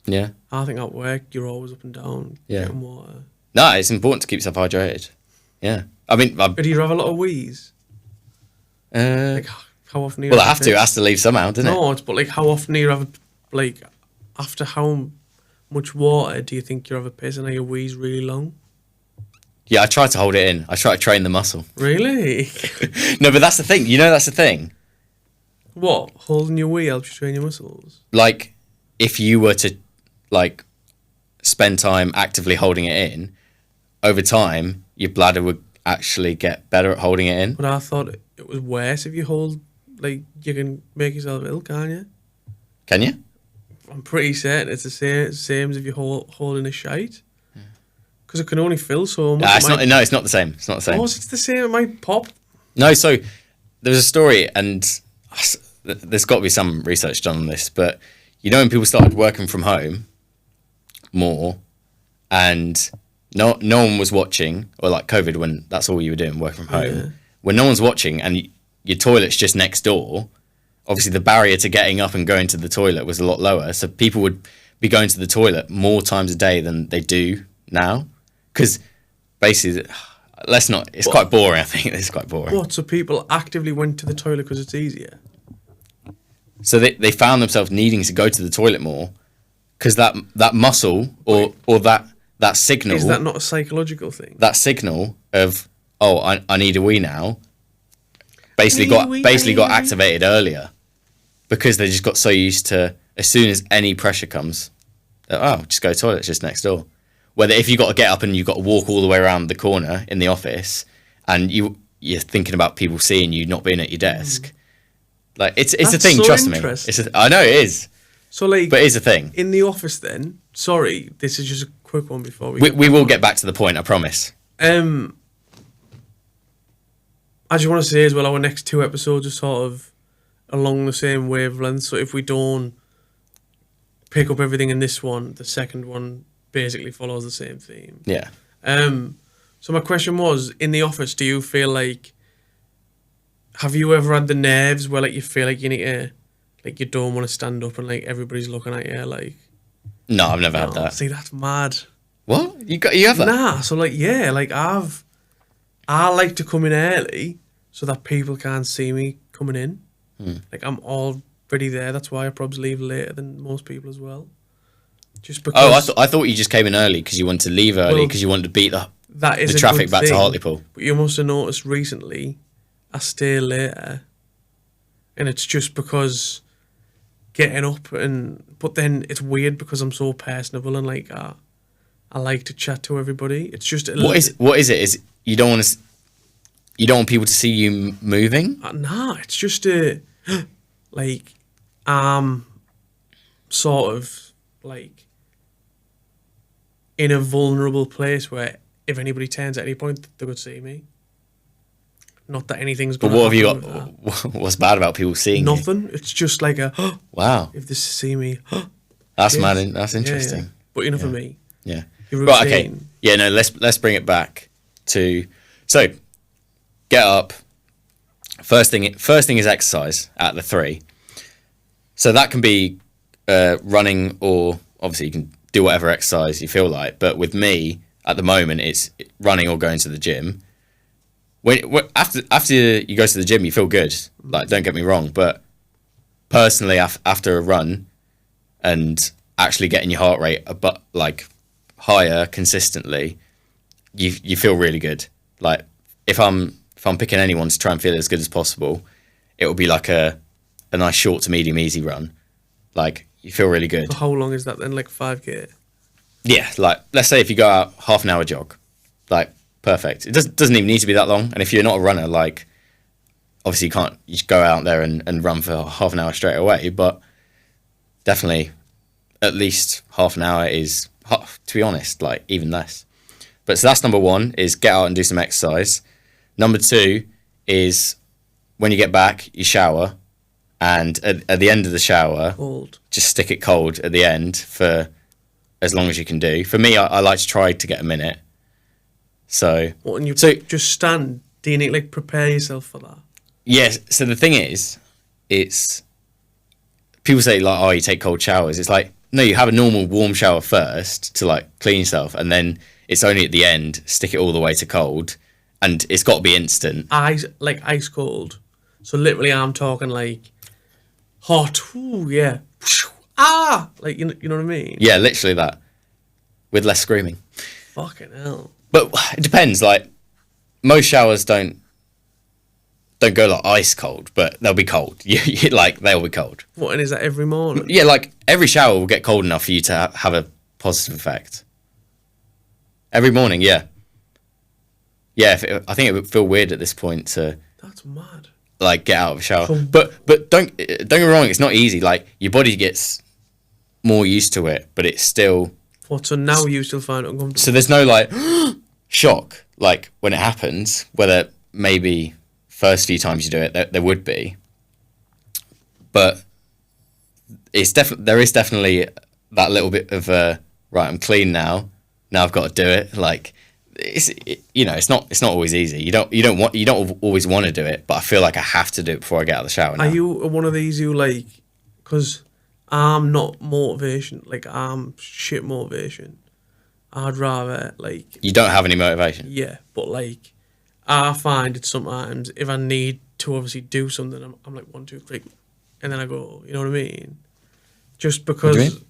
S2: Yeah.
S1: I think at work you're always up and down getting water.
S2: No, it's important to keep yourself hydrated. Yeah. I mean,
S1: but do you have a lot of wheeze? Like, how often do you
S2: I have to. It has to leave somehow, doesn't it?
S1: No, but like, how often do you have like, after how much water do you think you have a piss, and are your wheeze really long?
S2: Yeah, I try to hold it in. I try to train the muscle.
S1: Really?
S2: No, but that's the thing. You know, that's the thing.
S1: What? Holding your wee helps you train your muscles?
S2: Like, if you were to, like, spend time actively holding it in, over time, your bladder would actually get better at holding it in.
S1: But I thought it was worse if you hold, like, you can make yourself ill, can't you?
S2: Can you?
S1: I'm pretty certain it's the same as if you're holding a shite. Because it can only fill so much.
S2: No, it's not the same. It's not the same.
S1: Oh, it's the same. It might pop.
S2: No, so there's a story, and there's got to be some research done on this, but you know, when people started working from home more, and no one was watching, or like COVID, when that's all you were doing, working from home, when no one's watching and your toilet's just next door, obviously the barrier to getting up and going to the toilet was a lot lower, so people would be going to the toilet more times a day than they do now. Because basically, it's quite boring, I think. It's quite boring.
S1: What? So people actively went to the toilet because it's easier?
S2: So they found themselves needing to go to the toilet more because that muscle or that signal...
S1: Is that not a psychological thing?
S2: That signal of, I need a wee now, basically got activated earlier because they just got so used to, as soon as any pressure comes, just go to the toilet, it's just next door. Whether if you got to get up and you've got to walk all the way around the corner in the office, and you're thinking about people seeing you not being at your desk, like it's a thing.
S1: So
S2: trust me, I know it is.
S1: So like,
S2: but it's a thing
S1: in the office. Then, sorry, this is just a quick one before
S2: we will get back to the point. I promise.
S1: I just want to say as well, our next 2 episodes are sort of along the same wavelength. So if we don't pick up everything in this one, the second one basically follows the same theme.
S2: Yeah.
S1: So my question was, in the office, do you feel like, have you ever had the nerves where like you feel like you need to, like you don't want to stand up and like everybody's looking at you like?
S2: No, I've never had that.
S1: See, that's mad.
S2: What? You have that?
S1: Nah. So like, yeah, like I like to come in early so that people can't see me coming in. Like, I'm already there. That's why I probably leave later than most people as well. Just because.
S2: Oh, I thought you just came in early because you wanted to leave early because you wanted to beat
S1: that is
S2: the
S1: a
S2: traffic
S1: good
S2: back
S1: thing,
S2: to Hartlepool.
S1: But you must have noticed recently, I stay later, and it's just because getting up but then it's weird because I'm so personable and like I like to chat to everybody. It's just
S2: What is it? Is you don't want people to see you moving?
S1: Nah, it's just like sort of like in a vulnerable place where if anybody turns at any point they could see me. Not that anything's going
S2: But
S1: to
S2: what have you
S1: happen
S2: got? What's bad about people seeing you?
S1: Nothing. It's just like a
S2: Wow.
S1: if they see me,
S2: That's
S1: yes.
S2: mad. That's interesting.
S1: Yeah. But enough of me.
S2: Yeah.
S1: Your
S2: Right. Okay.
S1: routine.
S2: Yeah. No. Let's bring it back to get up. First thing is exercise at the 3. So that can be running, or obviously you can do whatever exercise you feel like. But with me at the moment, it's running or going to the gym. After you go to the gym, you feel good. Like, don't get me wrong, but personally, after a run and actually getting your heart rate higher consistently, you feel really good. Like, if I'm picking anyone to try and feel as good as possible, it will be like a nice short to medium easy run. Like, you feel really good.
S1: So how long is that then? Like 5K?
S2: Yeah, like, let's say if you go out half an hour jog, like, perfect. It doesn't even need to be that long. And if you're not a runner, like, obviously you can't just go out there and run for half an hour straight away, but definitely at least half an hour is, to be honest, like, even less. But so that's number 1, is get out and do some exercise. Number 2 is when you get back, you shower, and at the end of the shower,
S1: Cold.
S2: just stick it cold at the end for as long as you can do. For me, I like to try to get a minute. So,
S1: What, and you just stand? Do you need like prepare yourself for that?
S2: yes. So the thing is, it's people say like, oh, you take cold showers. It's like, no, you have a normal warm shower first to like clean yourself, and then it's only at the end stick it all the way to cold, and it's got to be instant.
S1: Ice cold. So literally, I'm talking like hot. Ooh, yeah. Like you know what I mean?
S2: Yeah, literally that, with less screaming.
S1: Fucking hell.
S2: But it depends. Like, most showers don't go like ice cold, but they'll be cold. Like, they'll be cold.
S1: What, and is that every morning?
S2: Yeah, like every shower will get cold enough for you to have a positive effect. Every morning, yeah. Yeah, I think it would feel weird at this point to
S1: That's mad.
S2: like get out of a shower. But don't get me wrong, it's not easy. Like, your body gets more used to it, but it's still.
S1: What? So now you still find it uncomfortable?
S2: So there's no like shock like when it happens. Whether maybe first few times you do it, there would be, but it's there is definitely that little bit of right. I'm clean now. Now I've got to do it. Like, it's not always easy. You don't always want to do it, but I feel like I have to do it before I get out of the shower now.
S1: Are you one of these who like, because I'm not motivation, like I'm shit motivation. I'd rather like.
S2: You don't have any motivation.
S1: Yeah, but like, I find it sometimes if I need to obviously do something, I'm like 1, 2, 3, and then I go. You know what I mean? Just because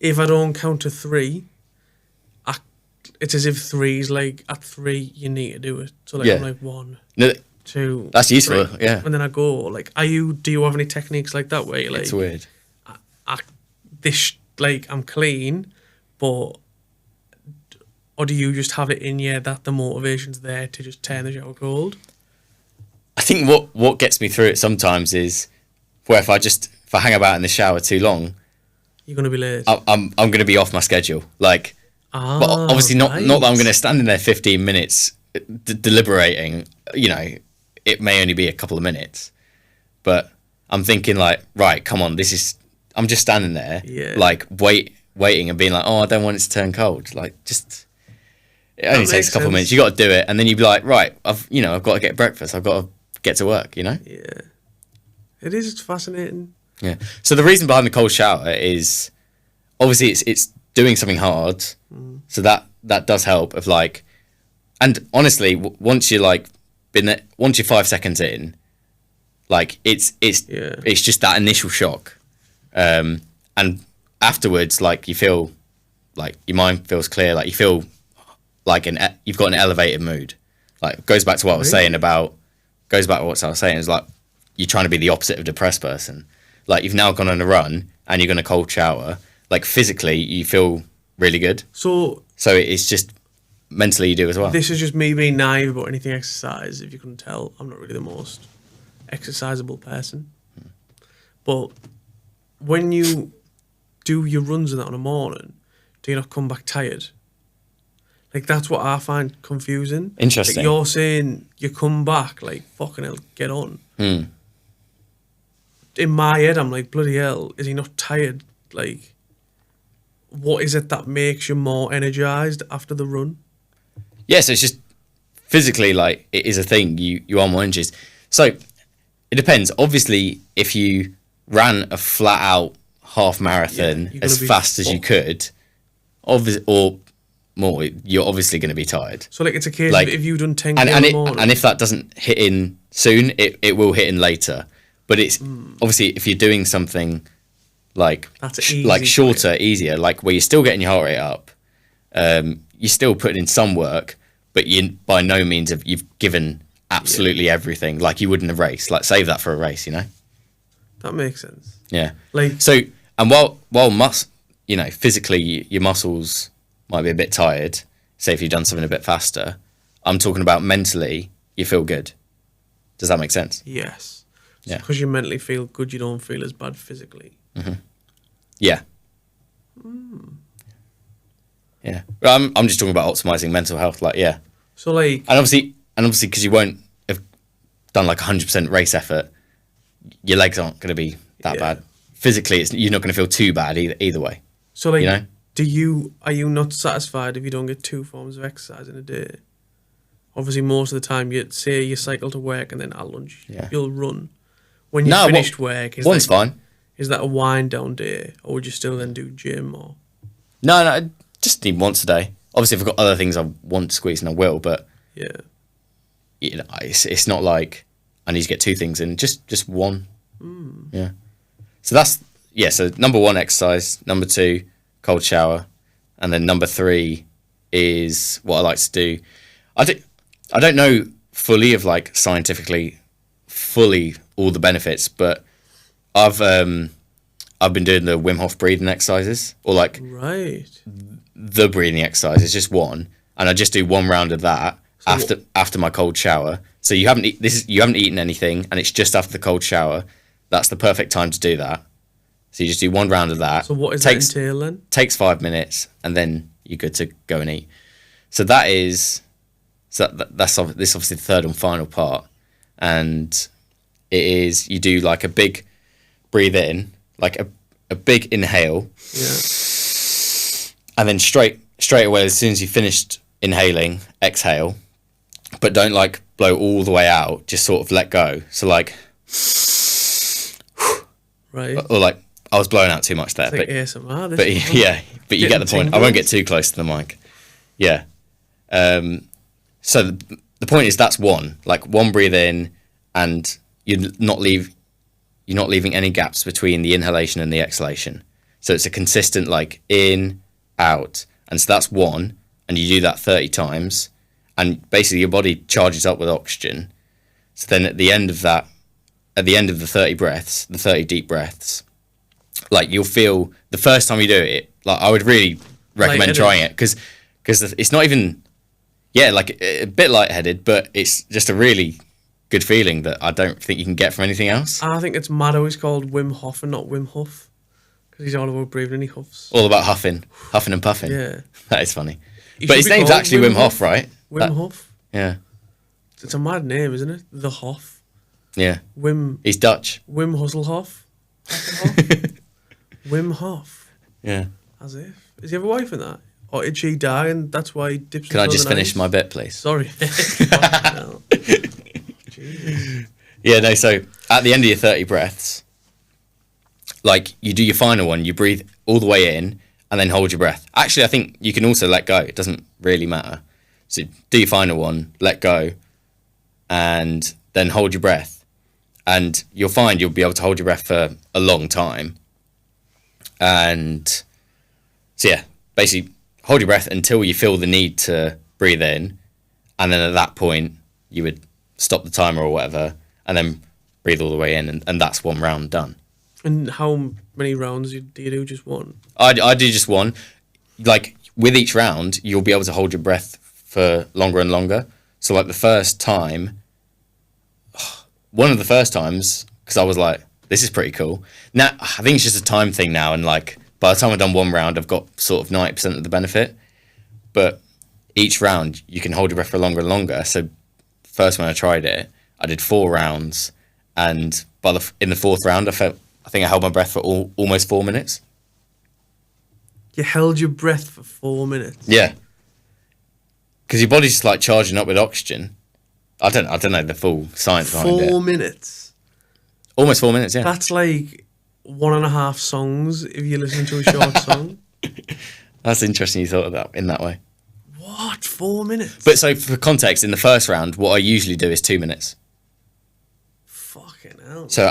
S1: if I don't count to 3, it's as if 3's like at 3 you need to do it. So like I'm like 1,
S2: No,
S1: 2.
S2: that's useful.
S1: 3,
S2: yeah,
S1: and then I go. Like, do you have any techniques like that where you like?
S2: it's weird.
S1: I'm clean, but or do you just have it in you that the motivation's there to just turn the shower cold?
S2: I think what gets me through it sometimes is where if I hang about in the shower too long,
S1: You're gonna be late.
S2: I'm gonna be off my schedule. Like, but obviously not that I'm gonna stand in there 15 minutes deliberating. You know, it may only be a couple of minutes, but I'm thinking like, right, come on, I'm just standing there, like waiting and being like, oh, I don't want it to turn cold. Like, just it only takes a couple of minutes. You got to do it, and then you'd be like, right, I've got to get breakfast. I've got to get to work. You know.
S1: Yeah, it is. It's fascinating.
S2: Yeah. So the reason behind the cold shower is obviously it's doing something hard. So that does help. Of like, and honestly, once you're like been there, once you're 5 seconds in, like it's just that initial shock, and afterwards, like you feel like your mind feels clear, like you feel like you've got an elevated mood. Like goes back to what I was saying is like you're trying to be the opposite of a depressed person. Like you've now gone on a run and you're going to cold shower. Like physically, you feel really good. So it's just mentally you do as well.
S1: This is just me being naive about anything exercise. If you couldn't tell, I'm not really the most exercisable person. But when you do your runs in that on a morning, do you not come back tired? Like, that's what I find confusing.
S2: Interesting.
S1: Like, you're saying you come back, like, fucking hell, get on. In my head, I'm like, bloody hell, is he not tired? Like, what is it that makes you more energised after the run?
S2: Yeah, so it's just physically, like, it is a thing. You are more energized. So it depends. Obviously, if you ran a flat-out half marathon as fast as you could, or more, you're obviously going to be tired.
S1: So, like, it's a case of if you've done 10 k in the morning.
S2: And if that doesn't hit in soon, it will hit in later. But it's obviously if you're doing something like shorter, easier, like where you're still getting your heart rate up, you're still putting in some work, but you by no means you've given absolutely everything like you would in a race. Like save that for a race, you know. That
S1: makes sense.
S2: Yeah.
S1: Like
S2: so, and while physically your muscles might be a bit tired, say if you've done something a bit faster, I'm talking about mentally, you feel good. Does that make sense?
S1: Yes.
S2: Yeah.
S1: Because you mentally feel good, you don't feel as bad physically.
S2: Mm-hmm. Yeah. Yeah. Well, I'm just talking about optimizing mental health. Like, yeah.
S1: So, like,
S2: and obviously, because you won't have done like 100% race effort, your legs aren't going to be that bad. Physically, you're not going to feel too bad either way.
S1: So, like,
S2: you know?
S1: Are you not satisfied if you don't get 2 forms of exercise in a day? Obviously, most of the time, you cycle to work and then at lunch, you'll run. When you finished work,
S2: one's fine.
S1: Is that a wind down day, or would you still then do gym or?
S2: No, I just need once a day. Obviously, if I've got other things I want to squeeze, and I will. But you know, it's not like I need to get 2 things in. Just one. Yeah. So that's So number 1, exercise. Number 2, cold shower, and then number 3 is what I like to do. I don't know fully of like scientifically all the benefits, but I've been doing the Wim Hof breathing exercises, or like the breathing exercise. It's just one, and I just do 1 round of that after my cold shower. So you haven't eaten anything, and it's just after the cold shower. That's the perfect time to do that. So you just do 1 round of that.
S1: So what does that entail then? Takes
S2: 5 minutes, and then you're good to go and eat. So that's obviously the third and final part, and it is you do like a big breathe in, like a big inhale, and then straight away as soon as you finished inhaling, exhale, but don't like blow all the way out. Just sort of let go. So like, or like. I was blowing out too much there,
S1: like ASMR,
S2: but you get the point. I won't get too close to the mic. Yeah. So the point is that's 1, like 1 breathe in, and you're not leaving any gaps between the inhalation and the exhalation. So it's a consistent like in, out, and so that's 1, and you do that 30 times, and basically your body charges up with oxygen. So then at the end of the 30 breaths, the 30 deep breaths, like you'll feel the first time you do it, like I would really recommend trying it because it's not even like a bit lightheaded, but it's just a really good feeling that I don't think you can get from anything else.
S1: I think it's mad how he's called Wim Hof and not Wim Hof, because he's all about breathing and he huffs.
S2: All about huffing and puffing.
S1: Yeah,
S2: that is funny. But his name's actually Wim Hof, right?
S1: Wim Hof.
S2: Yeah,
S1: it's a mad name, isn't it? The Hof.
S2: Yeah.
S1: Wim.
S2: He's Dutch.
S1: Wim Hasselhoff. Wim Hof.
S2: Yeah.
S1: As if. Does he have a wife in that? Or did she die and that's why he dips
S2: Can I just finish my bit, please?
S1: Sorry.
S2: Yeah, no, so at the end of your 30 breaths, like you do your final one, you breathe all the way in and then hold your breath. Actually, I think you can also let go. It doesn't really matter. So do your final one, let go, and then hold your breath. And you'll find you'll be able to hold your breath for a long time. And so, yeah, basically hold your breath until you feel the need to breathe in. And then at that point, you would stop the timer or whatever, and then breathe all the way in. And that's one round done.
S1: And how many rounds do you do? Just one?
S2: I do just one. Like, with each round, you'll be able to hold your breath for longer and longer. So, like, the first time, one of the first times, because I was like, this is pretty cool. Now, I think it's just a time thing now, and, like, by the time I've done one round, I've got sort of 90% of the benefit. But each round, you can hold your breath for longer and longer. So, first when I tried it, I did 4 rounds, and in the 4th round, I think I held my breath for almost 4 minutes.
S1: You held your breath for 4 minutes?
S2: Yeah. Because your body's just like charging up with oxygen. I don't know the full science behind it.
S1: 4 minutes?
S2: Almost 4 minutes, yeah.
S1: That's like 1.5 songs if you listen to a short song.
S2: That's interesting you thought of that in that way.
S1: What? 4 minutes?
S2: But so for context, in the first round, what I usually do is 2 minutes.
S1: Fucking hell.
S2: So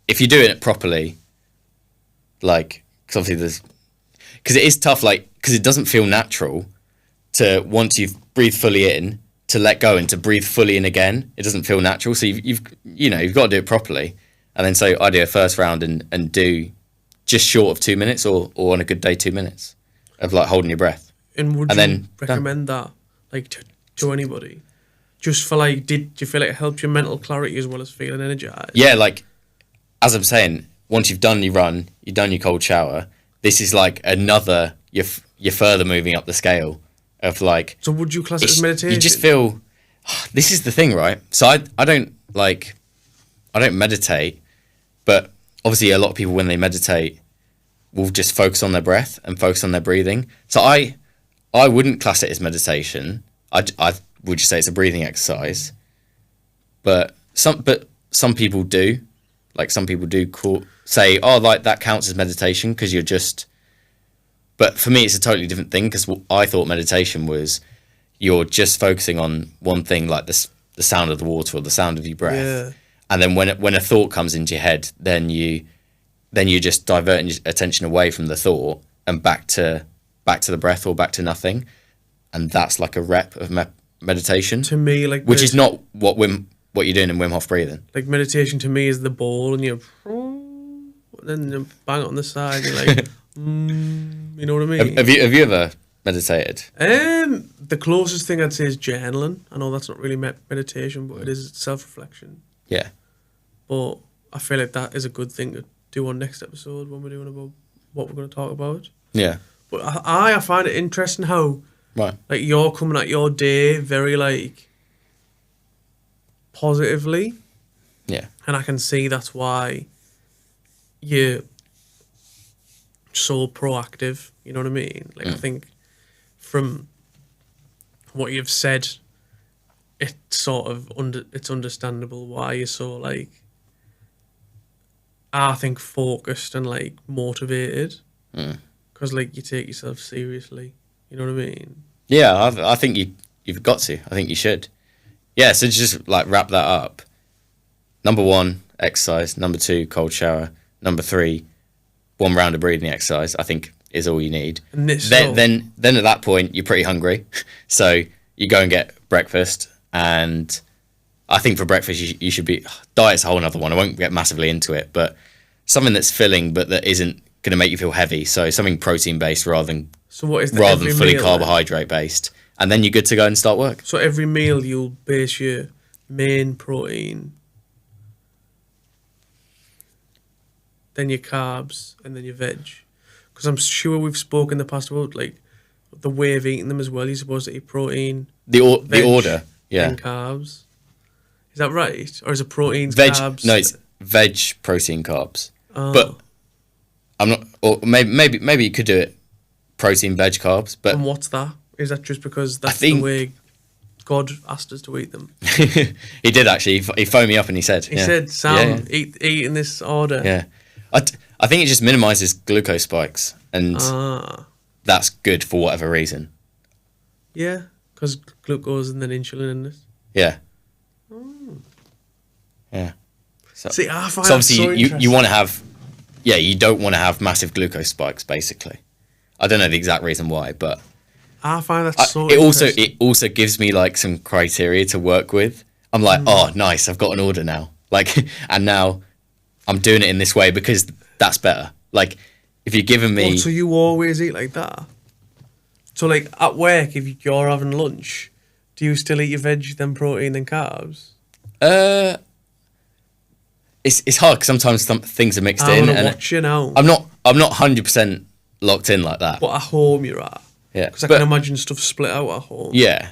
S2: if you're doing it properly, like, because obviously because it is tough, like, because it doesn't feel natural to, once you've breathed fully in, to let go and to breathe fully in again. It doesn't feel natural. So you've got to do it properly. And then so I do a first round and do just short of 2 minutes, or on a good day 2 minutes of like holding your breath.
S1: And would you recommend that, like, to anybody? Just for like, do you feel like it helps your mental clarity as well as feeling energized?
S2: Yeah, like, as I'm saying, once you've done your run, you've done your cold shower, this is like another, you're further moving up the scale of like...
S1: So would you class it as meditation?
S2: You just feel... This is the thing, right? So I don't meditate, but obviously a lot of people when they meditate will just focus on their breath and focus on their breathing. So I wouldn't class it as meditation. I would just say it's a breathing exercise. But some people do. Like, some people do say, oh, like, that counts as meditation because you're just... But for me, it's a totally different thing, because I thought meditation was you're just focusing on one thing, like the sound of the water or the sound of your breath. Yeah. And then when a thought comes into your head, then you just diverting your attention away from the thought and back to the breath or back to nothing. And that's like a rep of meditation. To me, like... Which is not what you're doing in Wim Hof breathing.
S1: Like, meditation to me is the ball, and then you bang it on the side, you're like, you know what I mean?
S2: Have you ever meditated?
S1: The closest thing I'd say is journaling. I know that's not really meditation, but it is self-reflection.
S2: Yeah.
S1: But I feel like that is a good thing to do on next episode when we're doing about what we're going to talk about.
S2: Yeah.
S1: But I find it interesting how,
S2: right,
S1: like, you're coming at your day very, like, positively.
S2: Yeah.
S1: And I can see that's why you're so proactive, you know what I mean? Like, I think from what you've said, it's sort of it's understandable why you're so, like, I think focused and, like, motivated. Because, like, you take yourself seriously, you know what I mean?
S2: Yeah, I think you've got to. I think you should. Yeah, so just, like, wrap that up. Number 1, exercise. Number 2, cold shower. Number 3, 1 round of breathing exercise, I think, is all you need.
S1: And
S2: then at that point, you're pretty hungry. So you go and get breakfast. And I think for breakfast, you should be... Diet's a whole other one. I won't get massively into it. But something that's filling, but that isn't going to make you feel heavy. So something protein-based rather than fully carbohydrate-based. And then you're good to go and start work.
S1: So every meal you'll base your main protein, then your carbs, and then your veg. Because I'm sure we've spoken in the past about, like, the way of eating them as well. You're supposed to eat protein,
S2: the order, yeah,
S1: and carbs. Is that right? Or is it proteins, carbs?
S2: No, it's veg, protein, carbs. But I'm not... Or maybe you could do it protein, veg, carbs. But
S1: and what's that? Is that just because that's the way God asked us to eat them?
S2: He did, actually. He phoned me up and he said...
S1: He said, Sam, eat in this order.
S2: Yeah. I think it just minimises glucose spikes. And that's good for whatever reason.
S1: Yeah, because glucose and then insulin in this.
S2: Yeah. Yeah. So,
S1: See, I find
S2: so
S1: that so
S2: obviously you
S1: interesting.
S2: want to have, yeah, you don't want to have massive glucose spikes. Basically, I don't know the exact reason why, but
S1: I find that so
S2: it
S1: interesting.
S2: also gives me like some criteria to work with. I'm like, oh, nice, I've got an order now. Like, and now I'm doing it in this way because that's better. Like, if you're giving me,
S1: What, so you always eat like that? So, like, at work, if you're having lunch, do you still eat your veg, then protein, then carbs?
S2: uh, it's hard because sometimes some things are mixed
S1: I'm
S2: in,
S1: going to
S2: and
S1: watch you now.
S2: I'm not 100% locked in like that.
S1: But at home, you're at.
S2: Yeah,
S1: Because I
S2: but
S1: can imagine stuff split out at home.
S2: yeah,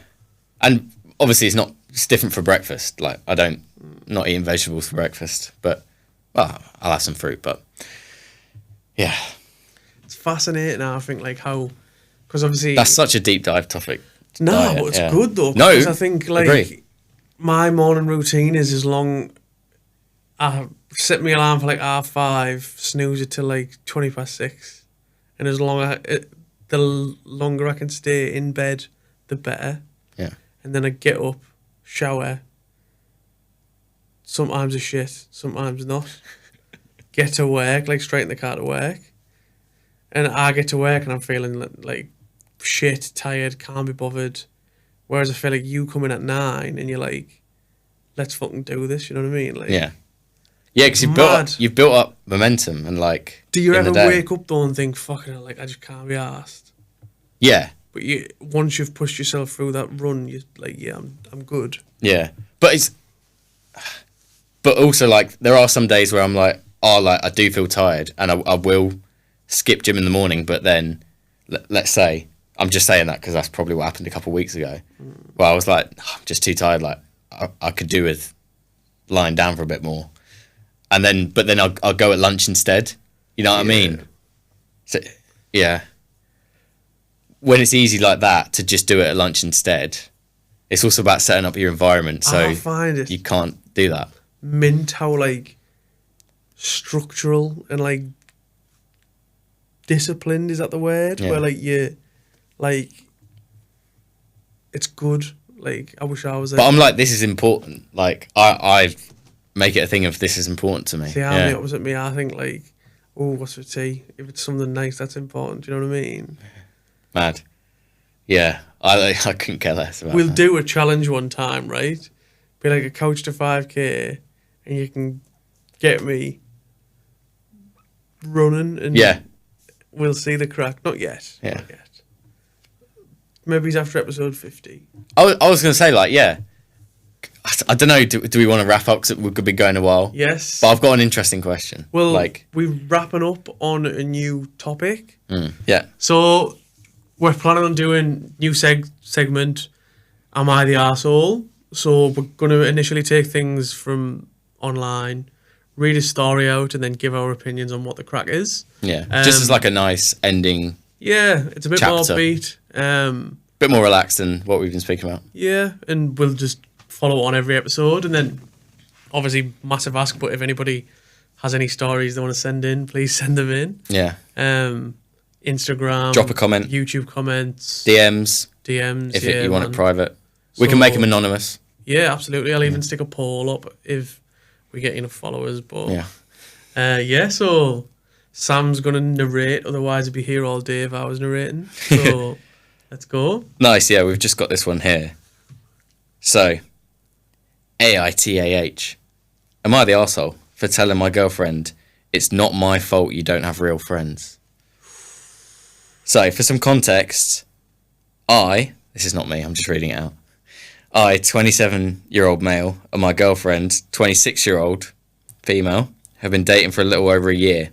S2: and obviously it's different for breakfast. Like I don't not eating vegetables for breakfast, but well, I'll have some fruit. But yeah,
S1: It's fascinating, I think, like, how... Because obviously...
S2: that's such a deep dive topic.
S1: No,
S2: diet,
S1: but it's
S2: yeah.
S1: good, though.
S2: No,
S1: Because I think, like,
S2: agree.
S1: my morning routine is as long... I set my alarm for, like, 5:30, snooze it till, like, 6:20. And as long the longer I can stay in bed, the better.
S2: Yeah,
S1: And then I get up, shower. Sometimes a shit, sometimes not. Get to work, like straight in the car to work. And I get to work and I'm feeling like shit, tired, can't be bothered. Whereas I feel like you come in at 9 and you're like, let's fucking do this, you know what I mean? Like,
S2: yeah, yeah. Because
S1: Mad.
S2: you've built up momentum and like.
S1: do you
S2: in
S1: ever
S2: the day.
S1: wake up though and think, fucking hell, like I just can't be arsed?
S2: Yeah,
S1: But once you've pushed yourself through that run, you're like, yeah, I'm good.
S2: yeah, but also like there are some days where I'm like, oh, like I do feel tired, and I will skip gym in the morning. But then, let's say I'm just saying that because that's probably what happened a couple of weeks ago. Where I was like, "Oh, I'm just too tired. Like I could do with lying down for a bit more, and then I'll go at lunch instead. You know what I mean? So yeah, when it's easy like that to just do it at lunch instead, it's also about setting up your environment so
S1: I find it
S2: you can't do that.
S1: mint how like structural and like disciplined, is that the word?
S2: Yeah.
S1: Where like you like it's good. Like I wish I was like,
S2: But I'm like, this is important. Like I make it a thing of this is important to me.
S1: see, I'm
S2: Yeah.
S1: the opposite me. I think like, oh, what's for tea? If it's something nice, that's important. Do you know what I mean?
S2: Mad. Yeah. I couldn't care less about
S1: We'll
S2: that.
S1: do a challenge one time, right? Be like a couch to 5K, and you can get me running, and
S2: Yeah.
S1: we'll see the crack. Not yet.
S2: Yeah.
S1: Not yet. Maybe it's after episode 50.
S2: I was going to say, like, yeah. I don't know. Do we want to wrap up? Because we could be going a while.
S1: Yes.
S2: But I've got an interesting question.
S1: Well,
S2: like,
S1: we're wrapping up on a new topic.
S2: yeah.
S1: So we're planning on doing new segment, Am I the Arsehole? So we're going to initially take things from online, read a story out, and then give our opinions on what the crack is.
S2: Yeah. Just as like a nice ending,
S1: Yeah, it's a bit more
S2: Chapter.
S1: upbeat.
S2: bit more relaxed than what we've been speaking about.
S1: Yeah, and we'll just follow on every episode. And then, obviously, massive ask, but if anybody has any stories they want to send in, please send them in.
S2: Yeah.
S1: Instagram.
S2: Drop a comment.
S1: YouTube comments.
S2: DMs,
S1: DMs.
S2: if
S1: yeah,
S2: you want
S1: man.
S2: it private. We can make them
S1: So-
S2: anonymous.
S1: Yeah, absolutely. I'll even stick a poll up if we get enough followers. But
S2: Yeah.
S1: so Sam's going to narrate, otherwise he'd be here all day if I was narrating. So let's go.
S2: Nice, yeah, we've just got this one here. So, AITAH. Am I the arsehole for telling my girlfriend it's not my fault you don't have real friends? So, for some context, this is not me, I'm just reading it out. 27-year-old male, and my girlfriend, 26-year-old female, have been dating for a little over a year.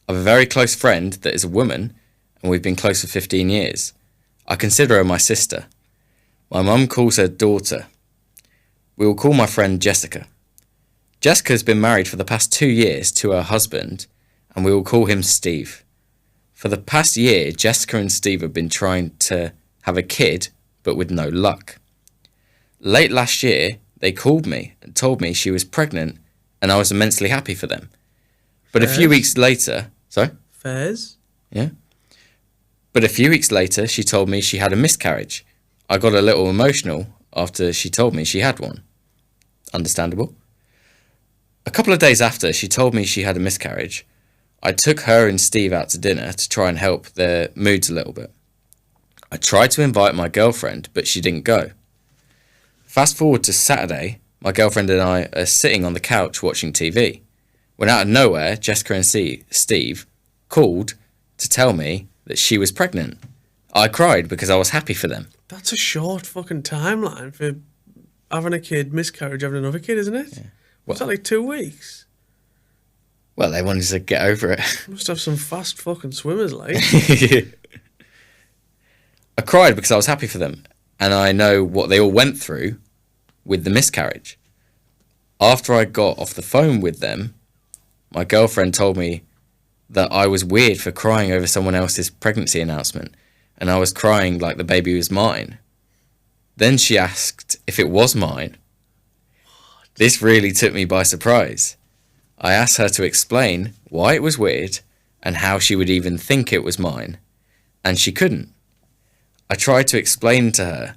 S2: I have a very close friend that is a woman, and we've been close for 15 years. I consider her my sister. My mum calls her daughter. We will call my friend Jessica. Jessica has been married for the past 2 years to her husband, and we will call him Steve. For the past year, Jessica and Steve have been trying to have a kid, but with no luck. Late last year, they called me and told me she was pregnant, and I was immensely happy for them. But a few
S1: Fairs?
S2: weeks later... Sorry?
S1: Fairs?
S2: Yeah. But a few weeks later, she told me she had a miscarriage. I got a little emotional after she told me she had one. understandable. A couple of days after she told me she had a miscarriage, I took her and Steve out to dinner to try and help their moods a little bit. I tried to invite my girlfriend, but she didn't go. Fast forward to Saturday, my girlfriend and I are sitting on the couch watching TV, when out of nowhere, Jessica and Steve called to tell me that she was pregnant. I cried because I was happy for them.
S1: That's a short fucking timeline for having a kid, miscarriage, having another kid, isn't it? Yeah. What's that, like 2 weeks?
S2: Well, they wanted to get over it.
S1: Must have some fast fucking swimmers, like.
S2: I cried because I was happy for them, and I know what they all went through with the miscarriage. After I got off the phone with them, my girlfriend told me that I was weird for crying over someone else's pregnancy announcement, and I was crying like the baby was mine. Then she asked if it was mine. What? This really took me by surprise. I asked her to explain why it was weird and how she would even think it was mine, and she couldn't. I tried to explain to her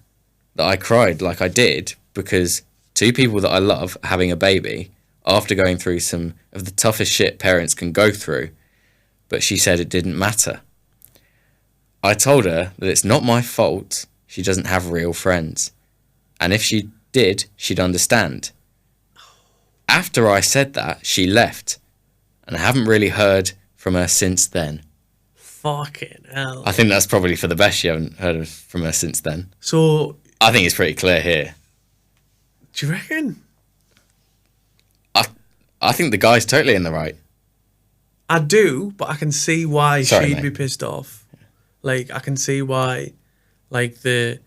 S2: that I cried like I did because 2 people that I love are having a baby after going through some of the toughest shit parents can go through, but she said it didn't matter. I told her that it's not my fault she doesn't have real friends, and if she did, she'd understand. After I said that, she left, and I haven't really heard from her since then.
S1: Fucking hell.
S2: I think that's probably for the best you haven't heard from her since then.
S1: So...
S2: I think it's pretty clear here.
S1: Do you reckon?
S2: I think the guy's totally in the right.
S1: I do, but I can see why
S2: Sorry,
S1: she'd
S2: mate.
S1: be pissed off. Like, I can see why, like, the...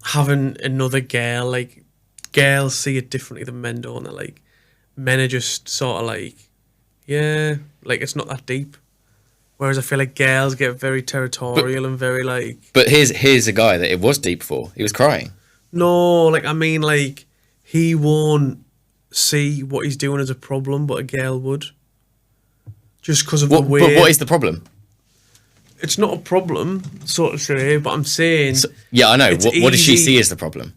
S1: having another girl, like, girls see it differently than men, don't they? Like, men are just sort of like, yeah, like, it's not that deep. Whereas I feel like girls get very territorial and very, like...
S2: But here's a guy that it was deep for. He was crying.
S1: No, like, I mean, like, he won't see what he's doing as a problem, but a girl would. Just because of the way...
S2: But what is the problem?
S1: It's not a problem, sort of say, but I'm saying...
S2: So, yeah, I know. What does she see as the problem?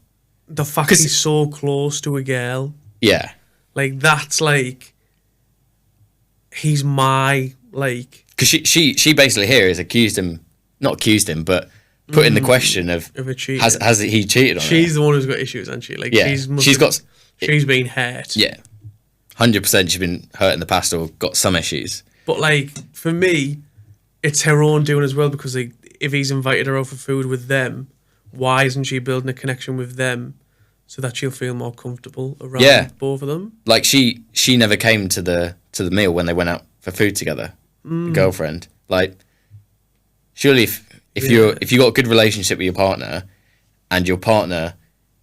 S1: The fact he's so close to a girl.
S2: Yeah.
S1: Like, that's, like... He's my, like...
S2: Because she basically here has not accused him, but put in the question of
S1: a cheater.
S2: Has he cheated on her?
S1: She's the one who's got issues, hasn't she? Like,
S2: yeah, she's
S1: been hurt.
S2: Yeah, 100% she's been hurt in the past or got some issues.
S1: But, like, for me, it's her own doing as well, because, like, if he's invited her out for food with them, why isn't she building a connection with them so that she'll feel more comfortable around both of them?
S2: Like, she never came to the meal when they went out for food together. The girlfriend, like, surely if you got a good relationship with your partner, and your partner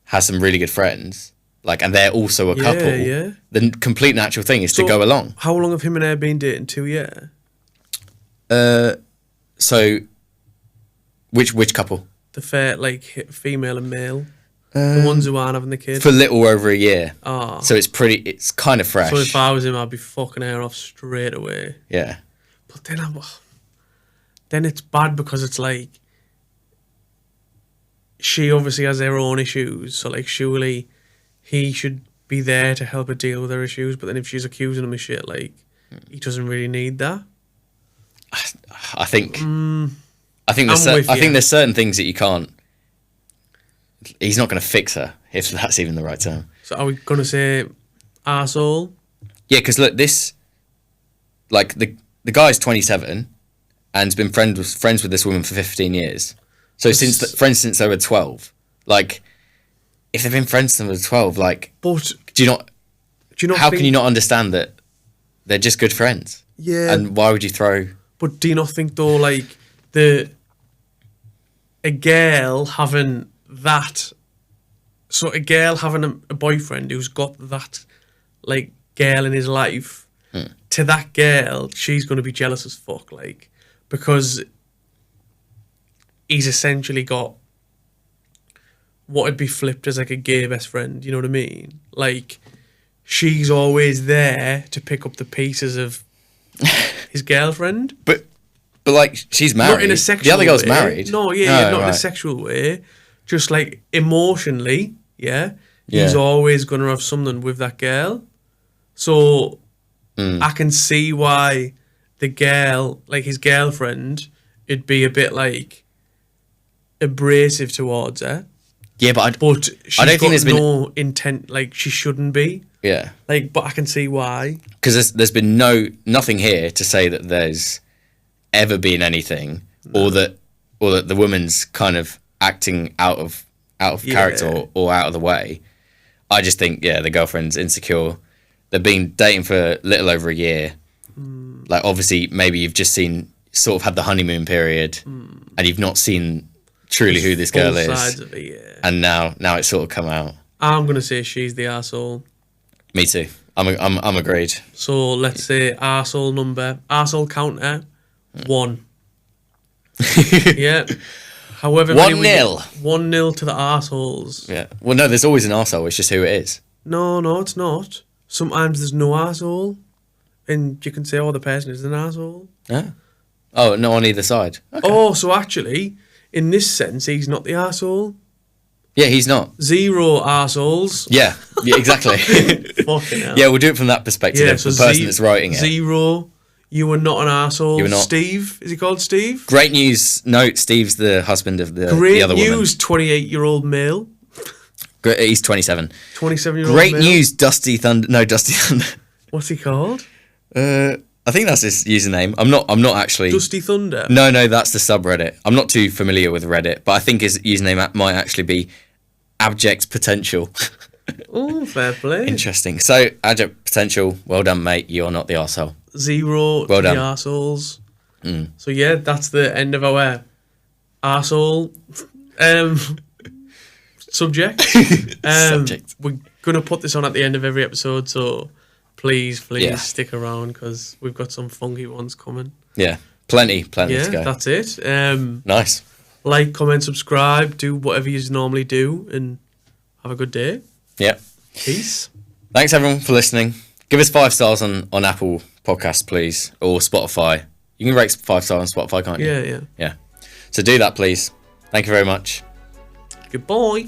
S2: has some really good friends, like, and they're also a couple, the complete natural thing is to go along.
S1: How long have him and her been dating? 2 years?
S2: So which couple?
S1: The female and male. The ones who aren't having the kid.
S2: For a little over a year.
S1: Oh.
S2: So it's kind of fresh.
S1: So if I was him, I'd be fucking her off straight away.
S2: Yeah.
S1: But then it's bad because it's like, she obviously has her own issues, so, like, surely he should be there to help her deal with her issues, but then if she's accusing him of shit, like, he doesn't really need that.
S2: I think there's certain things that you can't. He's not going to fix her, if that's even the right term.
S1: So are we going to say arsehole? Yeah,
S2: because look, this, like, the guy's 27 and's been friends with this woman for 15 years. So friends since they were 12. Like, if they've been friends since they were 12, like,
S1: but
S2: how can you not understand that they're just good friends?
S1: Yeah.
S2: And why would you throw...
S1: But do you not think, though, like, a girl having that... So a girl having a boyfriend who's got that, like, girl in his life, to that girl, she's going to be jealous as fuck, like, because he's essentially got what would be flipped as, like, a gay best friend, you know what I mean? Like, she's always there to pick up the pieces of his girlfriend.
S2: But like, she's married.
S1: Not in a sexual way.
S2: The other girl's married.
S1: No, not in a sexual way. Just, like, emotionally, yeah. he's
S2: Yeah.
S1: always going to have something with that girl. So I can see why the girl, like his girlfriend, it'd be a bit like abrasive towards her.
S2: Yeah, but
S1: But she's
S2: I don't think
S1: got
S2: there's been.
S1: no intent, like she shouldn't be.
S2: Yeah.
S1: Like, but I can see why.
S2: Because there's been nothing here to say that there's ever been anything, or that the woman's kind of acting out of character or out of the way. I just think the girlfriend's insecure. They've been dating for a little over a year. Like obviously maybe you've just sort of had the honeymoon period, and you've not seen truly who this girl
S1: Both
S2: is.
S1: sides of it, yeah.
S2: And now it's sort of come out.
S1: I'm gonna say she's the arsehole.
S2: Me too. I'm agreed.
S1: So let's say arsehole counter 1. Yeah. However,
S2: 1-0.
S1: 1-0 to the arseholes.
S2: Yeah. Well, no, there's always an arsehole. It's just who it is.
S1: No, it's not. Sometimes there's no arsehole, and you can say, "Oh, the person is an arsehole."
S2: Yeah. Oh, no, on either side. Okay.
S1: Oh, so actually, in this sense, he's not the arsehole.
S2: Yeah, he's not.
S1: 0 arseholes.
S2: Yeah, exactly.
S1: Fucking hell.
S2: Yeah, we'll do it from that perspective.
S1: Yeah,
S2: Of
S1: so
S2: the person that's writing it.
S1: 0. You were not an arsehole.
S2: You were not.
S1: Steve, is he called Steve?
S2: Great news. No, Steve's the husband of the
S1: Great
S2: other
S1: news, 28-year-old male.
S2: woman. He's 27.
S1: 27-year-old
S2: Great
S1: male.
S2: news, Dusty Thunder. No, Dusty Thunder.
S1: What's he called?
S2: I think that's his username. I'm not actually.
S1: Dusty Thunder.
S2: No, that's the subreddit. I'm not too familiar with Reddit, but I think his username might actually be Abject Potential.
S1: Oh, fair play.
S2: Interesting. So, Abject Potential, well done, mate. You're not the arsehole.
S1: 0
S2: Well
S1: to the
S2: done.
S1: arseholes. So yeah, that's the end of our arsehole subject.
S2: Subject.
S1: We're gonna put this on at the end of every episode, so please
S2: Yeah.
S1: stick around because we've got some funky ones coming.
S2: Yeah, plenty
S1: Yeah,
S2: to go.
S1: that's it.
S2: Nice.
S1: Like, comment, subscribe, do whatever you normally do, and have a good day.
S2: Yeah.
S1: Peace.
S2: Thanks everyone for listening. Give us 5 stars on Apple Podcasts, please, or Spotify. You can rate 5 stars on Spotify, can't you?
S1: Yeah.
S2: Yeah. So do that, please. Thank you very much.
S1: Goodbye.